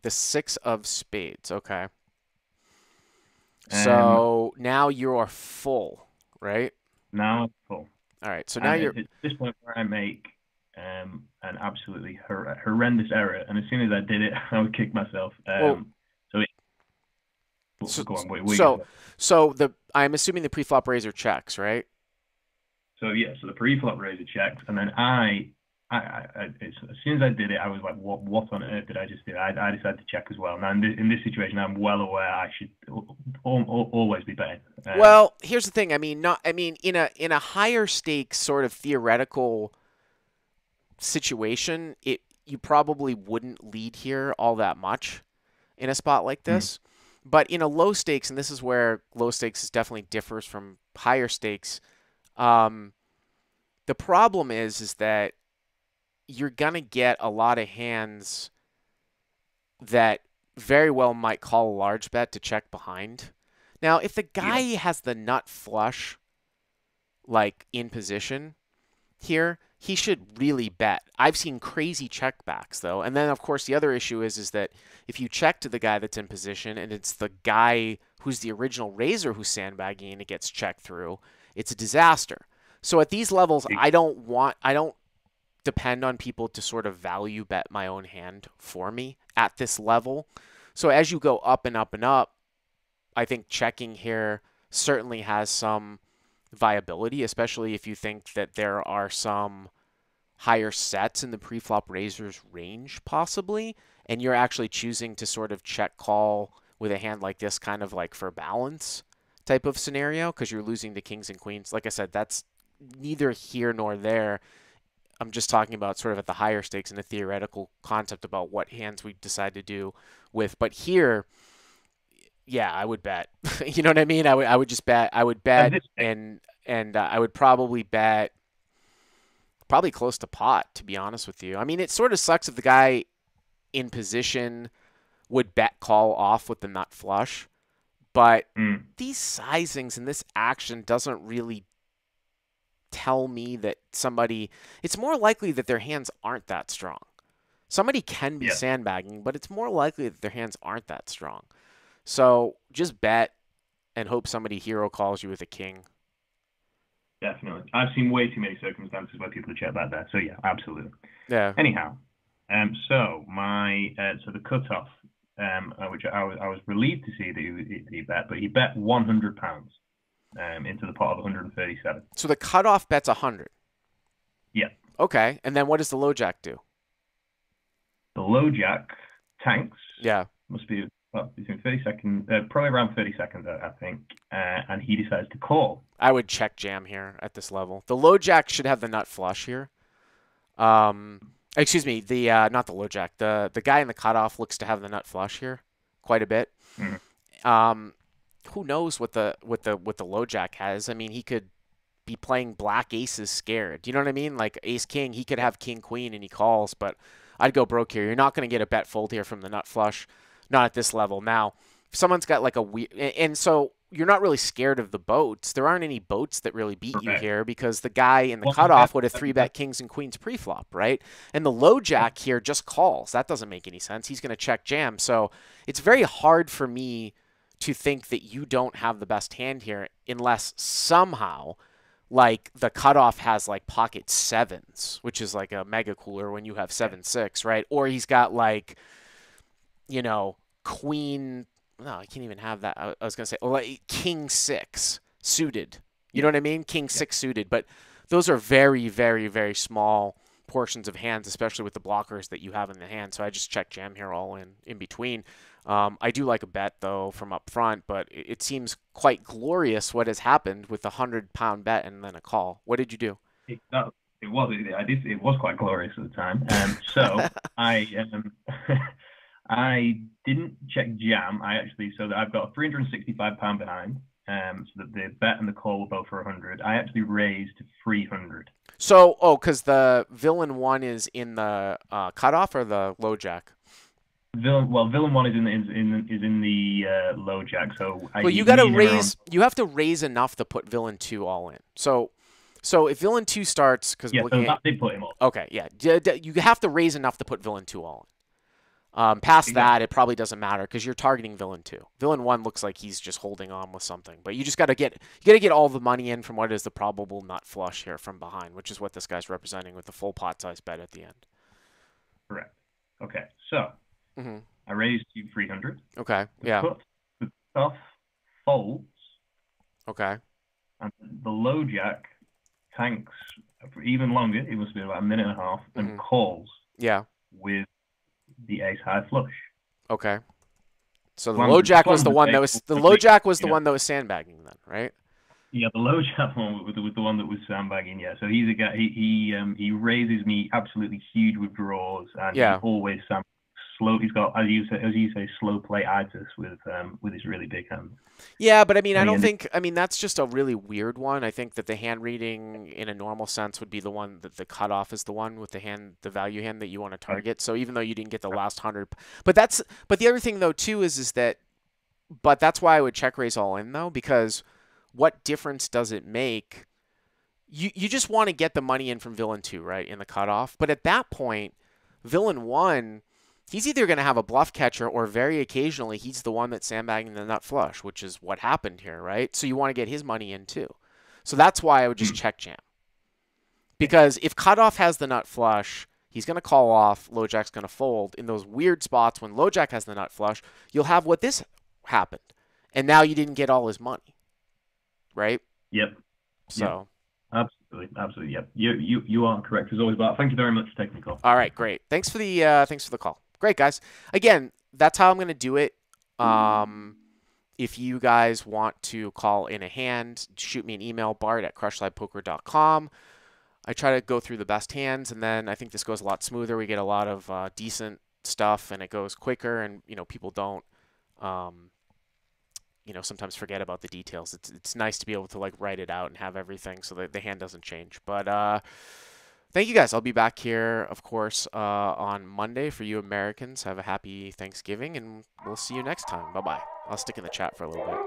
The 6 of spades. Okay. So now you are full, right? Now I'm full. All right. So now you're at this point where I make an absolutely horrendous error, and as soon as I did it, I would kick myself. So I'm assuming the pre-flop raiser checks, right? So yeah, so the pre-flop raiser checked, and then as soon as I did it, I was like, what on earth did I just do? I decided to check as well. Now in this situation, I'm well aware I should always be betting. Well, here's the thing. I mean, in a higher stakes sort of theoretical situation, you probably wouldn't lead here all that much in a spot like this. But in a low stakes, and this is where low stakes definitely differs from higher stakes, the problem is that you're going to get a lot of hands that very well might call a large bet to check behind. Now, if the guy has the nut flush, like in position here, he should really bet. I've seen crazy checkbacks, though. And then, of course, the other issue is that if you check to the guy that's in position and it's the guy who's the original raiser who's sandbagging and it gets checked through, it's a disaster. So at these levels, I don't depend on people to sort of value bet my own hand for me at this level. So as you go up and up and up, I think checking here certainly has some viability, especially if you think that there are some higher sets in the pre-flop raiser's range possibly, and you're actually choosing to sort of check call with a hand like this, kind of like for balance type of scenario, because you're losing to kings and queens. Like I said, that's neither here nor there. I'm just talking about sort of at the higher stakes in a theoretical concept about what hands we decide to do with. But here, yeah, I would bet. You know what I mean? I would just bet. I would bet, and I would probably bet probably close to pot, to be honest with you. I mean, it sort of sucks if the guy in position would bet call off with the nut flush, but these sizings and this action doesn't really tell me that somebody, it's more likely that their hands aren't that strong. Somebody can be sandbagging, but it's more likely that their hands aren't that strong. So just bet and hope somebody hero calls you with a king. Definitely. I've seen way too many circumstances where people check that there. So yeah, absolutely. Yeah. Anyhow, so the cutoff, which I was relieved to see that he bet, but he bet £100 into the pot of 137. So the cutoff bet's 100. Yeah. Okay, and then what does the low jack do? The low jack tanks. Yeah. Must be between 30 seconds, probably around 30 seconds, I think, and he decides to call. I would check jam here at this level. The low jack should have the nut flush here. Excuse me, not the low jack. The guy in the cutoff looks to have the nut flush here quite a bit. Who knows what the low jack has? I mean, he could be playing black aces scared. You know what I mean? Like ace king, he could have king queen and he calls, but I'd go broke here. You're not going to get a bet fold here from the nut flush, not at this level. Now, if someone's got like a weird, and so you're not really scared of the boats. There aren't any boats that really beat you here because the guy in the cutoff would have 3-bet kings and queens pre-flop, right? And the low jack here just calls. That doesn't make any sense. He's going to check jam. So it's very hard for me to think that you don't have the best hand here unless somehow like the cutoff has like pocket sevens, which is like a mega cooler when you have 7-6, right? Or he's got like, you know, queen no, I can't even have that. I was gonna say like king 6 suited. You know what I mean? King 6 suited, but those are very, very, very small portions of hands, especially with the blockers that you have in the hand. So I just check jam here all in between. I do like a bet though from up front, but it seems quite glorious what has happened with a 100-pound bet and then a call. What did you do? It was quite glorious at the time. So I didn't check jam. So that I've got a 365-pound behind. So that the bet and the call were both for 100. I actually raised to 300. So, because the villain 1 is in the cutoff or the low jack? Villain 1 is in the low jack. So you got to raise. You have to raise enough to put villain 2 all in. So if villain 2 starts, because so that did put him all. Okay, yeah, you have to raise enough to put villain 2 all in. Past that, it probably doesn't matter because you're targeting villain 2. Villain 1 looks like he's just holding on with something, but you just got to get all the money in from what is the probable nut flush here from behind, which is what this guy's representing with the full pot size bet at the end. Correct. Okay, so I raised you 300. Okay, yeah. The stuff folds. Okay. And the low jack tanks for even longer. It must be about a minute and a half, and calls. Yeah. With the ace high flush. Okay. So the low jack was the one that was the one that was sandbagging then, right? Yeah, the low jack one was the one that was sandbagging. Yeah. So he's a guy. He raises me absolutely huge withdrawals, and he always slow. He's got, as you say, slow play itis with his really big hand. Yeah, but I mean, I don't think. I mean, that's just a really weird one. I think that the hand reading in a normal sense would be the one that the cutoff is the one with the value hand that you want to target. So even though you didn't get the last 100, but the other thing though too is that, but that's why I would check raise all in though, because what difference does it make? You just want to get the money in from villain 2, right, in the cutoff. But at that point, villain 1. He's either going to have a bluff catcher or very occasionally he's the one that's sandbagging the nut flush, which is what happened here, right? So you want to get his money in too. So that's why I would just check jam. Because if cutoff has the nut flush, he's going to call off, low jack's going to fold. In those weird spots when low jack has the nut flush, you'll have what this happened. And now you didn't get all his money, right? Yep. So. Yep. Absolutely. Yep. You are correct as always, Bart. Thank you very much for taking the call. All right, great. Thanks for the call. Great, guys. Again, that's how I'm going to do it. If you guys want to call in a hand, shoot me an email, bart@crushlivepoker.com. I try to go through the best hands, and then I think this goes a lot smoother. We get a lot of decent stuff, and it goes quicker, and people don't, sometimes forget about the details. It's nice to be able to like write it out and have everything so that the hand doesn't change. But thank you guys. I'll be back here, of course, on Monday. For you Americans, have a happy Thanksgiving, and we'll see you next time. Bye-bye. I'll stick in the chat for a little bit.